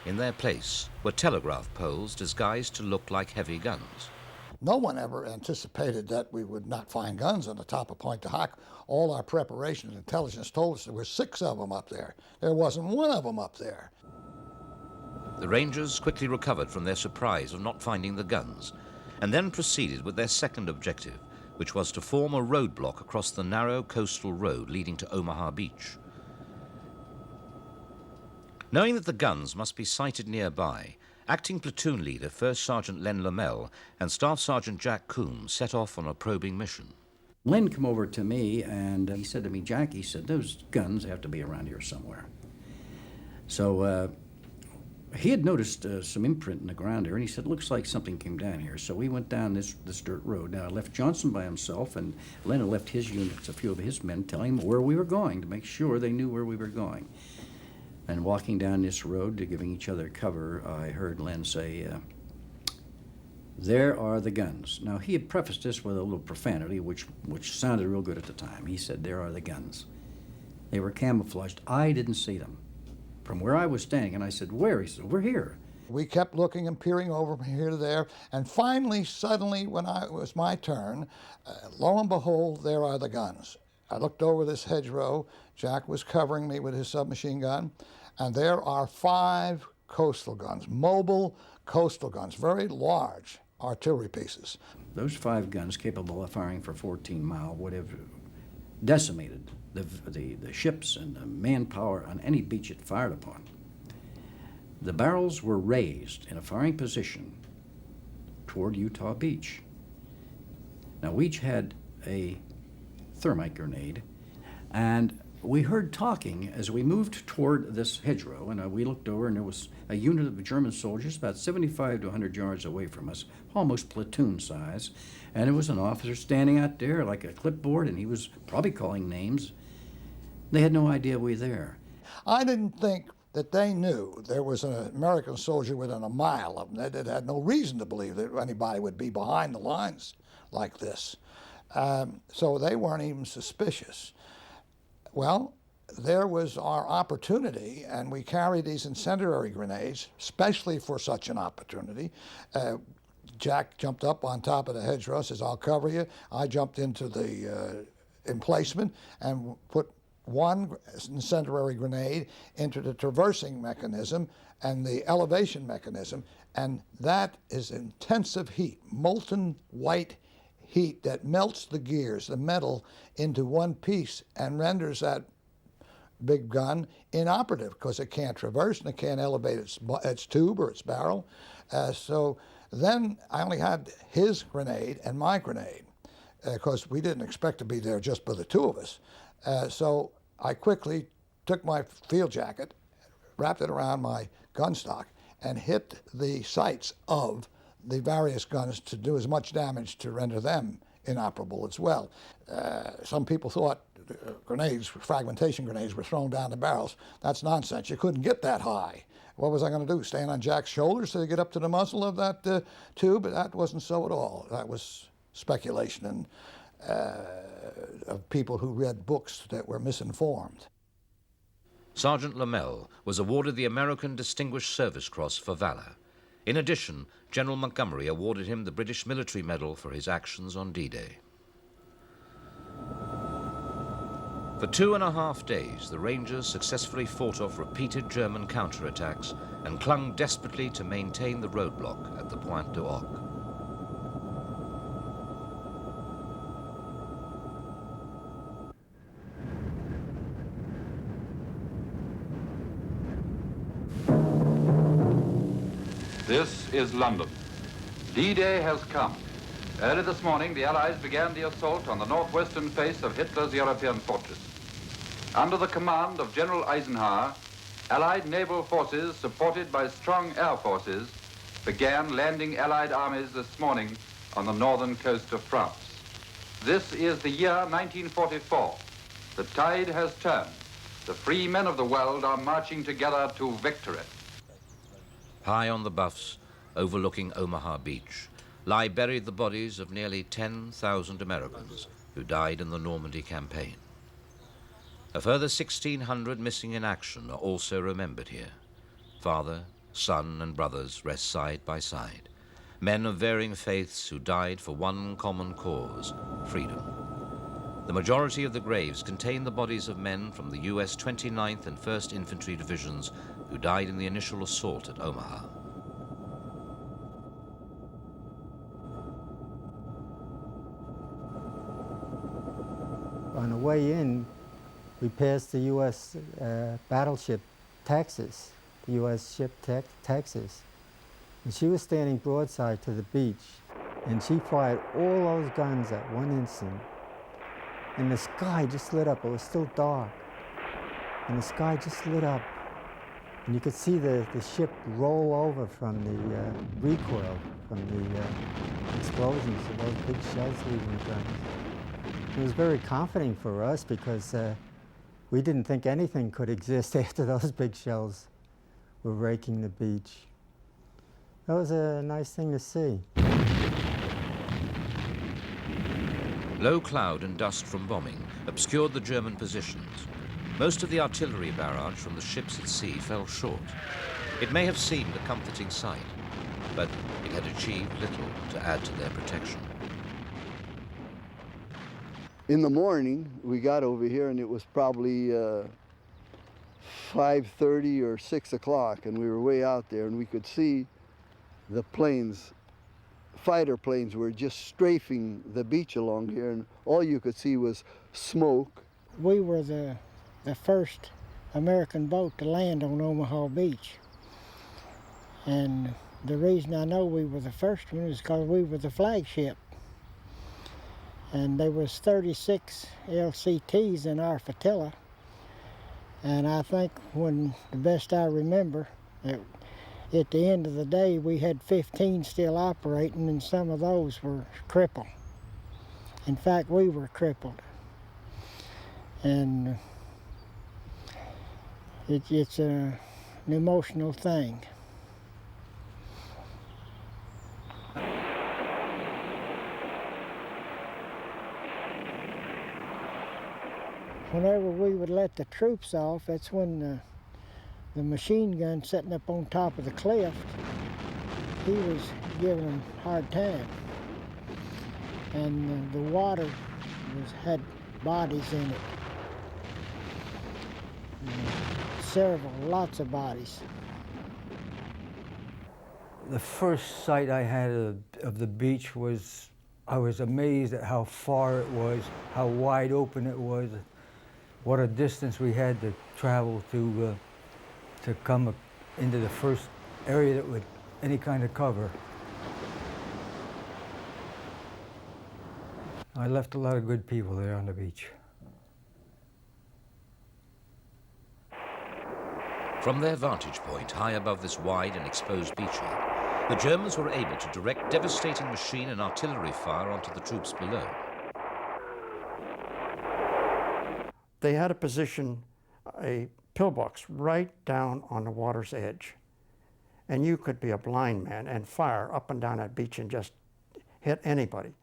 In their place were telegraph poles disguised to look like heavy guns.
No one ever anticipated that we would not find guns on the top of Point de Hoc. All our preparation and intelligence told us there were 6 of them up there. There wasn't one of them up there.
The Rangers quickly recovered from their surprise of not finding the guns, and then proceeded with their second objective, which was to form a roadblock across the narrow coastal road leading to Omaha Beach. Knowing that the guns must be sighted nearby, Acting Platoon Leader First Sergeant Len Lamell and Staff Sergeant Jack Coombs set off on a probing mission.
Len came over to me and he said to me, Jack, he said, those guns have to be around here somewhere. So he had noticed some imprint in the ground here, and he said, looks like something came down here. So we went down this dirt road. Now, I left Johnson by himself, and Len had left his units, a few of his men, telling him where we were going to make sure they knew where we were going. And walking down this road, giving each other cover, I heard Len say, there are the guns. Now, he had prefaced this with a little profanity, which sounded real good at the time. He said, there are the guns. They were camouflaged. I didn't see them. From where I was standing, and I said, where? He said, we're here.
We kept looking and peering over from here to there, and finally, suddenly, when it was my turn, lo and behold, there are the guns. I looked over this hedgerow. Jack was covering me with his submachine gun, and there are 5 coastal guns, mobile coastal guns, very large artillery pieces.
Those 5 guns, capable of firing for 14 mile, would have decimated the ships and the manpower on any beach it fired upon. The barrels were raised in a firing position toward Utah Beach. Now, we each had a thermite grenade, and we heard talking as we moved toward this hedgerow, and we looked over, and there was a unit of German soldiers about 75 to 100 yards away from us, almost platoon size, and there was an officer standing out there like a clipboard, and he was probably calling names. They had no idea we were there.
I didn't think that they knew there was an American soldier within a mile of them. They had no reason to believe that anybody would be behind the lines like this. So they weren't even suspicious. Well, there was our opportunity, and we carried these incendiary grenades, especially for such an opportunity. Jack jumped up on top of the hedgerow, says, "I'll cover you." I jumped into the emplacement and put one incendiary grenade into the traversing mechanism and the elevation mechanism, and that is intensive heat, molten white heat that melts the gears, the metal, into one piece and renders that big gun inoperative because it can't traverse and it can't elevate its tube or its barrel. So then I only had his grenade and my grenade because we didn't expect to be there just by the two of us. So I quickly took my field jacket, wrapped it around my gun stock, and hit the sights of the various guns to do as much damage to render them inoperable as well. Some people thought grenades, fragmentation grenades, were thrown down the barrels. That's nonsense. You couldn't get that high. What was I going to do, stand on Jack's shoulders to get up to the muzzle of that tube? That wasn't so at all. That was speculation and of people who read books that were misinformed.
Sergeant Lamel was awarded the American Distinguished Service Cross for valor. In addition, General Montgomery awarded him the British Military Medal for his actions on D-Day. For 2.5 days, the Rangers successfully fought off repeated German counterattacks and clung desperately to maintain the roadblock at the Pointe du Hoc.
This is London. D-Day has come. Early this morning, the Allies began the assault on the northwestern face of Hitler's European fortress. Under the command of General Eisenhower, Allied naval forces, supported by strong air forces, began landing Allied armies this morning on the northern coast of France. This is the year 1944. The tide has turned. The free men of the world are marching together to victory.
High on the Buffs, overlooking Omaha Beach, lie buried the bodies of nearly 10,000 Americans who died in the Normandy campaign. A further 1,600 missing in action are also remembered here. Father, son, and brothers rest side by side, men of varying faiths who died for one common cause, freedom. The majority of the graves contain the bodies of men from the U.S. 29th and 1st Infantry Divisions who died in the initial assault at Omaha.
On the way in, we passed the U.S. battleship Texas, the U.S. ship Texas. And she was standing broadside to the beach, and she fired all those guns at one instant. And the sky just lit up. It was still dark. And the sky just lit up. And you could see the ship roll over from the recoil, from the explosions of those big shells leaving the guns. It was very comforting for us because we didn't think anything could exist after those big shells were raking the beach. That was a nice thing to see.
Low cloud and dust from bombing obscured the German positions. Most of the artillery barrage from the ships at sea fell short. It may have seemed a comforting sight, but it had achieved little to add to their protection.
In the morning, we got over here and it was probably 5:30 or 6 o'clock, and we were way out there and we could see the planes, fighter planes were just strafing the beach along here, and all you could see was smoke.
We were the first American boat to land on Omaha Beach. And the reason I know we were the first one is because we were the flagship. And there was 36 LCTs in our flotilla. And I think when, the best I remember, at the end of the day, we had 15 still operating, and some of those were crippled. In fact, we were crippled. And it's an emotional thing. Whenever we would let the troops off, that's when the machine gun sitting up on top of the cliff, he was giving them a hard time. And the water had bodies in it. Lots of bodies.
The first sight I had of the beach was, I was amazed at how far it was, how wide open it was, what a distance we had to travel to come into the first area that would any kind of cover. I left a lot of good people there on the beach.
From their vantage point, high above this wide and exposed beachhead, the Germans were able to direct devastating machine and artillery fire onto the troops below.
They had a position, a pillbox, right down on the water's edge. And you could be a blind man and fire up and down that beach and just hit anybody.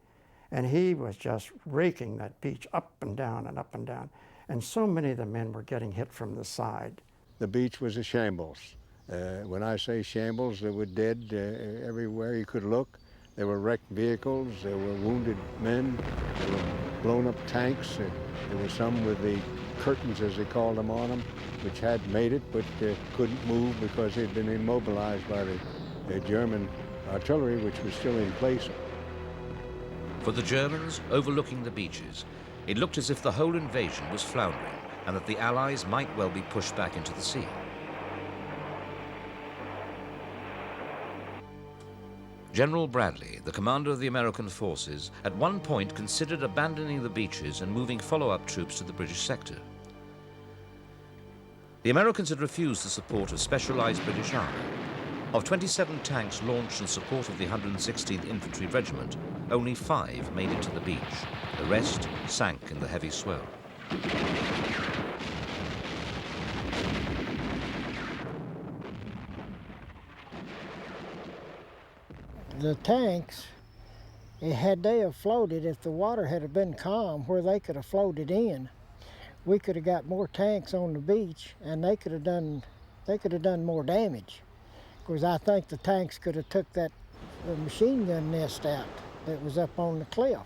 And he was just raking that beach up and down and up and down. And so many of the men were getting hit from the side.
The beach was a shambles. When I say shambles, there were dead everywhere you could look. There were wrecked vehicles, there were wounded men, there were blown up tanks. There were some with the curtains, as they called them, on them, which had made it but couldn't move because they'd been immobilized by the German artillery, which was still in place.
For the Germans, overlooking the beaches, it looked as if the whole invasion was floundering and that the Allies might well be pushed back into the sea. General Bradley, the commander of the American forces, at one point considered abandoning the beaches and moving follow-up troops to the British sector. The Americans had refused the support of specialized British Army. Of 27 tanks launched in support of the 116th Infantry Regiment, only 5 made it to the beach. The rest sank in the heavy swell.
The tanks, had they have floated, if the water had been calm where they could have floated in, we could have got more tanks on the beach and they could have done more damage. Because I think the tanks could have took the machine gun nest out that was up on the cliff.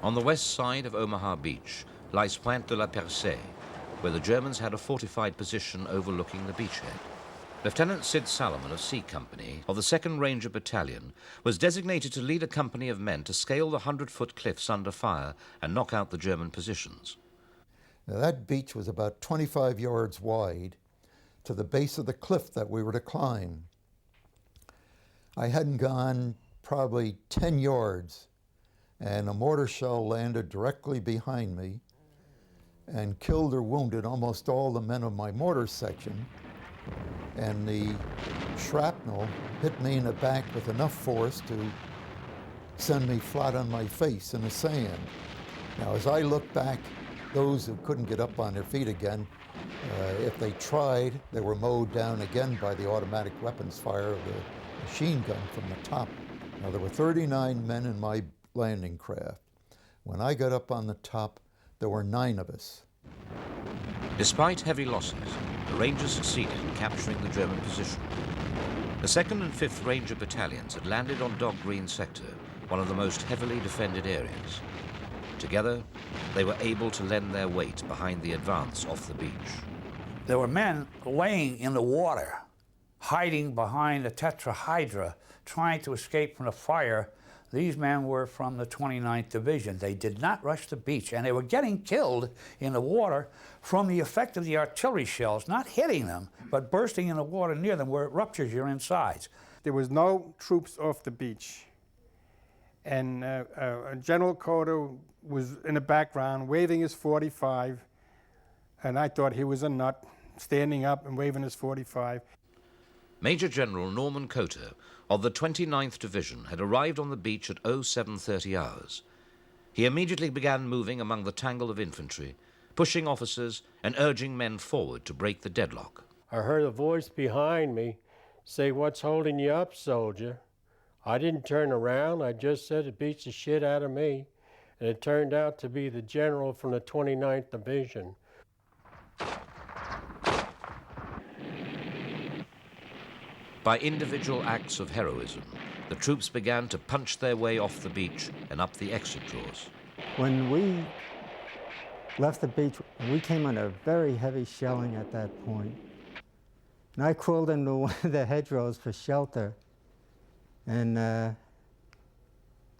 On the west side of Omaha Beach lies Pointe de la Percée, where the Germans had a fortified position overlooking the beachhead. Lieutenant Sid Salomon of C Company of the 2nd Ranger Battalion was designated to lead a company of men to scale the 100-foot cliffs under fire and knock out the German positions.
Now that beach was about 25 yards wide to the base of the cliff that we were to climb. I hadn't gone probably 10 yards and a mortar shell landed directly behind me and killed or wounded almost all the men of my mortar section. And the shrapnel hit me in the back with enough force to send me flat on my face in the sand. Now, as I look back, those who couldn't get up on their feet again, if they tried, they were mowed down again by the automatic weapons fire of the machine gun from the top. Now, there were 39 men in my landing craft. When I got up on the top, there were 9 of us.
Despite heavy losses, the Rangers succeeded in capturing the German position. The 2nd and 5th Ranger Battalions had landed on Dog Green Sector, one of the most heavily defended areas. Together, they were able to lend their weight behind the advance off the beach.
There were men laying in the water, hiding behind a tetrahydra, trying to escape from the fire. These men were from the 29th Division. They did not rush the beach, and they were getting killed in the water from the effect of the artillery shells, not hitting them, but bursting in the water near them where it ruptures your insides.
There was no troops off the beach.
and General Cota was in the background waving his .45, and I thought he was a nut, standing up and waving his .45.
Major General Norman Cota of the 29th Division had arrived on the beach at 0730 hours. He immediately began moving among the tangle of infantry, pushing officers and urging men forward to break the deadlock.
I heard a voice behind me say, "What's holding you up, soldier?" I didn't turn around. I just said it beats the shit out of me. And it turned out to be the general from the 29th Division.
By individual acts of heroism, the troops began to punch their way off the beach and up the exit doors.
When we left the beach, we came under very heavy shelling at that point. And I crawled into one of the hedgerows for shelter, and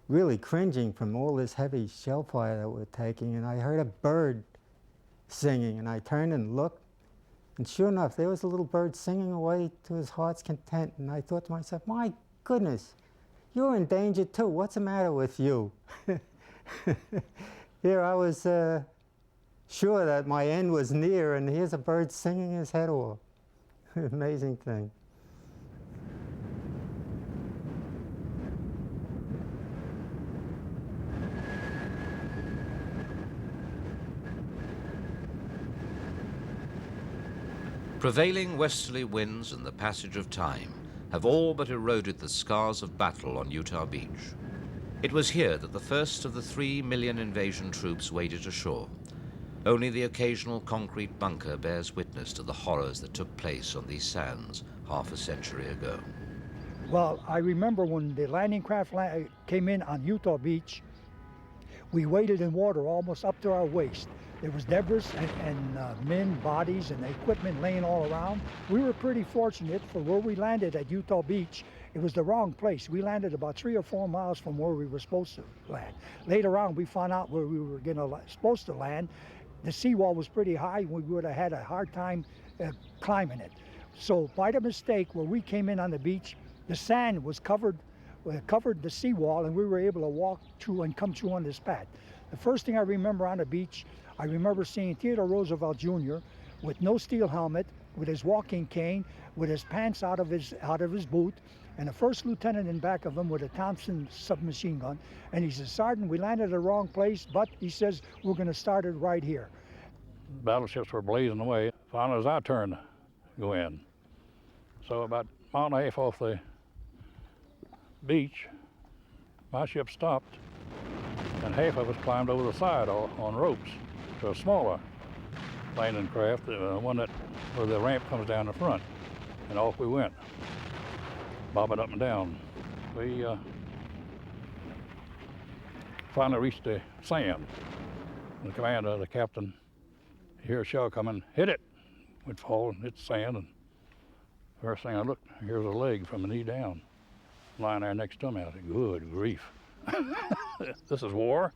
really cringing from all this heavy shell fire that we're taking. And I heard a bird singing, and I turned and looked, and sure enough, there was a little bird singing away to his heart's content. And I thought to myself, my goodness, you're in danger too. What's the matter with you? Here I was sure that my end was near, and here's a bird singing his head off. Amazing thing.
Prevailing westerly winds and the passage of time have all but eroded the scars of battle on Utah Beach. It was here that the first of the 3 million invasion troops waded ashore. Only the occasional concrete bunker bears witness to the horrors that took place on these sands half a century ago.
Well, I remember when the landing craft came in on Utah Beach, we waded in water almost up to our waist. There was debris and men, bodies, and equipment laying all around. We were pretty fortunate for where we landed at Utah Beach. It was the wrong place. We landed about 3 or 4 miles from where we were supposed to land. Later on, we found out where we were supposed to land. The seawall was pretty high. We would have had a hard time climbing it. So by the mistake, where we came in on the beach, the sand was covered the seawall, and we were able to walk through and come through on this path. The first thing I remember on the beach, I remember seeing Theodore Roosevelt Jr. with no steel helmet, with his walking cane, with his pants out of his boot, and the first lieutenant in back of him with a Thompson submachine gun. And he says, "Sergeant, we landed at the wrong place, but," he says, "we're going to start it right here."
Battleships were blazing away. Finally, it was our turn to go in. So about a mile and a half off the beach, my ship stopped, and half of us climbed over the side on ropes to a smaller landing craft, one where the ramp comes down the front, and off we went, bobbing up and down. We finally reached the sand. The commander, the captain, hear a shell coming, hit it. We'd fall and hit the sand, and first thing I looked, here's a leg from the knee down, lying there next to me. I said, "Good grief, this is war."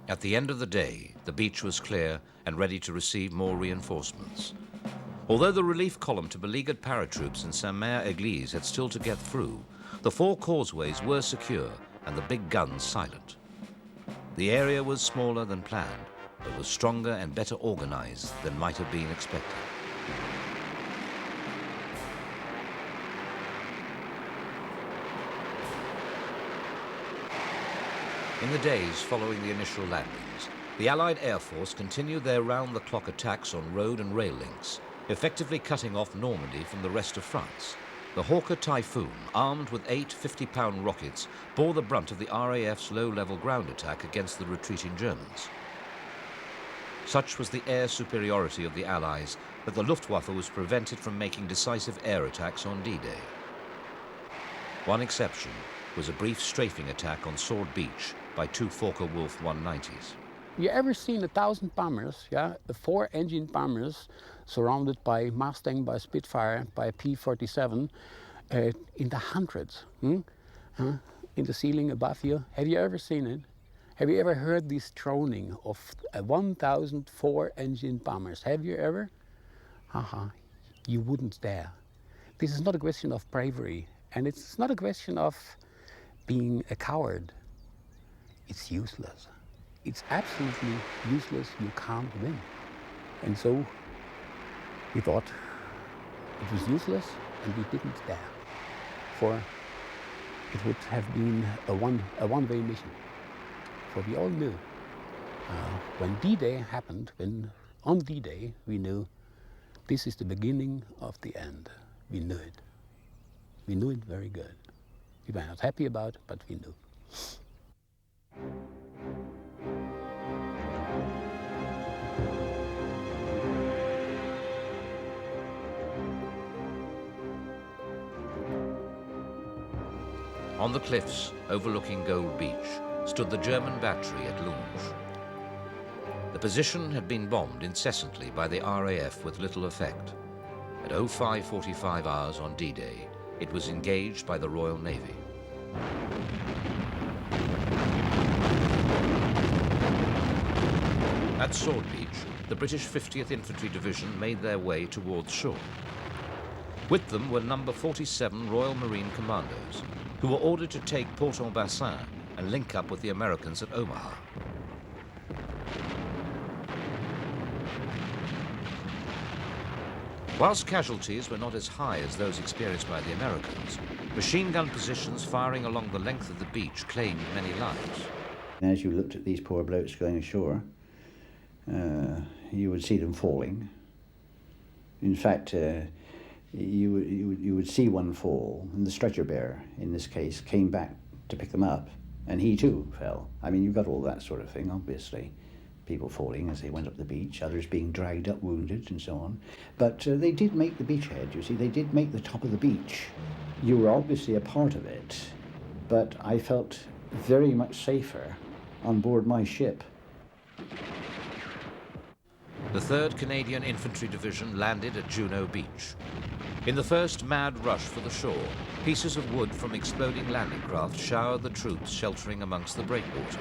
At the end of the day, the beach was clear and ready to receive more reinforcements. Although the relief column to beleaguered paratroops in Saint-Mère-Église had still to get through, the 4 causeways were secure and the big guns silent. The area was smaller than planned, but was stronger and better organized than might have been expected. In the days following the initial landings, the Allied Air Force continued their round-the-clock attacks on road and rail links, effectively cutting off Normandy from the rest of France. The Hawker Typhoon, armed with 8 50-pound rockets, bore the brunt of the RAF's low-level ground attack against the retreating Germans. Such was the air superiority of the Allies that the Luftwaffe was prevented from making decisive air attacks on D-Day. One exception was a brief strafing attack on Sword Beach by 2 Fokker-Wulf 190s.
You ever seen 1,000 bombers, yeah, 4-engine bombers surrounded by Mustang, by Spitfire, by P-47 in the hundreds, in the ceiling above you? Have you ever seen it? Have you ever heard this droning of 1,000 4-engine bombers? Have you ever? You wouldn't dare. This is not a question of bravery And it's not a question of being a coward. It's useless. It's absolutely useless. You can't win. And so we thought it was useless, and we didn't dare. For it would have been a one-way mission. For we all knew when D-Day happened, on D-Day we knew this is the beginning of the end. We knew it. We knew it very good. We were not happy about it, but we knew.
On the cliffs overlooking Gold Beach stood the German battery at Lunge. The position had been bombed incessantly by the RAF with little effect. At 05:45 hours on D-Day, it was engaged by the Royal Navy. At Sword Beach, the British 50th Infantry Division made their way towards shore. With them were No. 47 Royal Marine Commandos, who were ordered to take Port-en-Bassin and link up with the Americans at Omaha. Whilst casualties were not as high as those experienced by the Americans, machine gun positions firing along the length of the beach claimed many lives.
As you looked at these poor blokes going ashore, you would see them falling. In fact, you would see one fall, and the stretcher bearer, in this case, came back to pick them up, and he too fell. I mean, you've got all that sort of thing, obviously. People falling as they went up the beach, others being dragged up wounded, and so on. But they did make the beachhead, you see. They did make the top of the beach. You were obviously a part of it, but I felt very much safer on board my ship.
The 3rd Canadian Infantry Division landed at Juno Beach. In the first mad rush for the shore, pieces of wood from exploding landing craft showered the troops sheltering amongst the breakwater.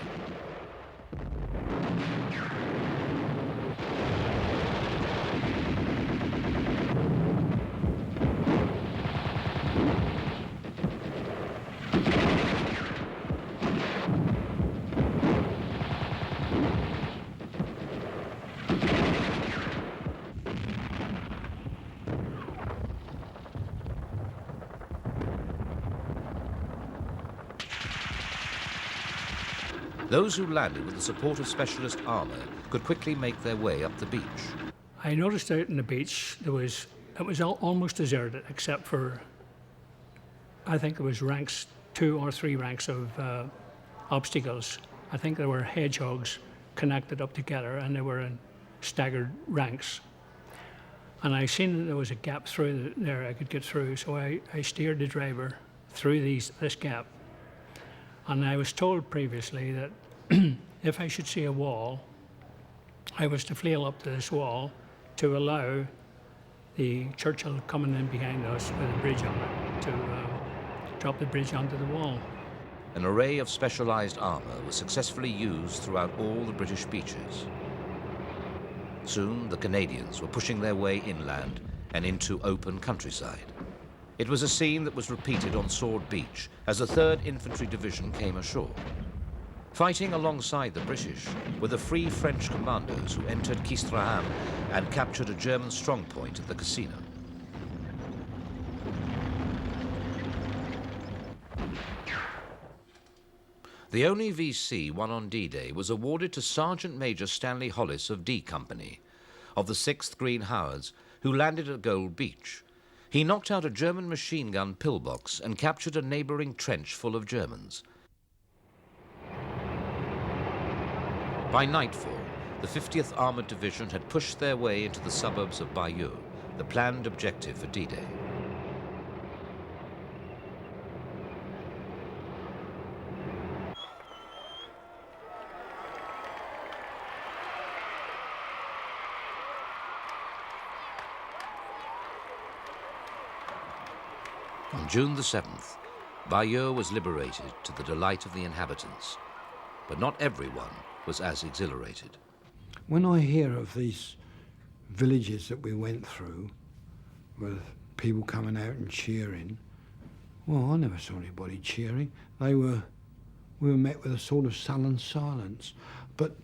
Those who landed with the support of specialist armour could quickly make their way up the beach.
I noticed out on the beach it was almost deserted except for, I think it was 2 or 3 ranks of obstacles. I think there were hedgehogs connected up together and they were in staggered ranks. And I seen that there was a gap through there I could get through, so I steered the driver through this gap. And I was told previously that if I should see a wall, I was to flail up to this wall to allow the Churchill coming in behind us with a bridge on it to drop the bridge onto the wall.
An array of specialised armour was successfully used throughout all the British beaches. Soon the Canadians were pushing their way inland and into open countryside. It was a scene that was repeated on Sword Beach as the 3rd Infantry Division came ashore. Fighting alongside the British were the Free French commandos who entered Ouistreham and captured a German strongpoint at the casino. The only VC won on D-Day was awarded to Sergeant Major Stanley Hollis of D Company, of the 6th Green Howards, who landed at Gold Beach. He knocked out a German machine gun pillbox and captured a neighbouring trench full of Germans. By nightfall, the 50th Armoured Division had pushed their way into the suburbs of Bayeux, the planned objective for D-Day. On June the 7th, Bayeux was liberated to the delight of the inhabitants, but not everyone was as exhilarated.
When I hear of these villages that we went through, with people coming out and cheering, Well, I never saw anybody cheering. We were met with a sort of sullen silence. But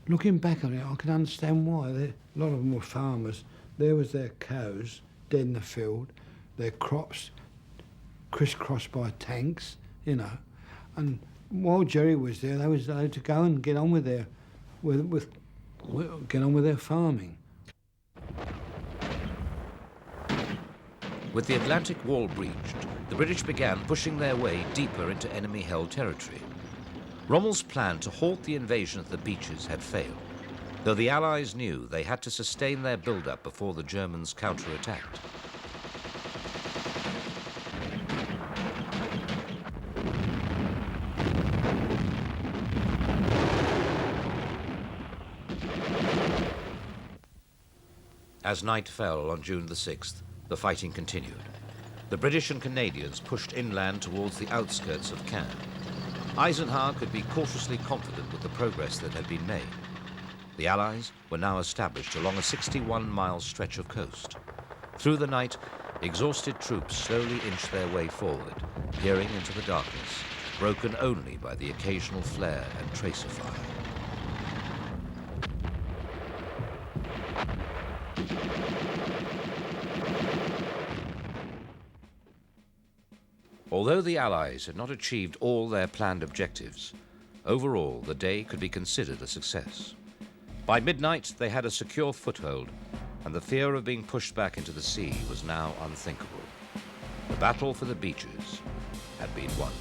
looking back on it, I can understand why. A lot of them were farmers. There was their cows dead in the field, their crops crisscrossed by tanks, you know. And while Jerry was there, they was able to go and get on with their farming.
With the Atlantic Wall breached, the British began pushing their way deeper into enemy-held territory. Rommel's plan to halt the invasion of the beaches had failed, though the Allies knew they had to sustain their build-up before the Germans counterattacked. As night fell on June the 6th, the fighting continued. The British and Canadians pushed inland towards the outskirts of Caen. Eisenhower could be cautiously confident with the progress that had been made. The Allies were now established along a 61-mile stretch of coast. Through the night, exhausted troops slowly inched their way forward, peering into the darkness, broken only by the occasional flare and tracer fire. Although the Allies had not achieved all their planned objectives, overall the day could be considered a success. By midnight, they had a secure foothold, and the fear of being pushed back into the sea was now unthinkable. The battle for the beaches had been won.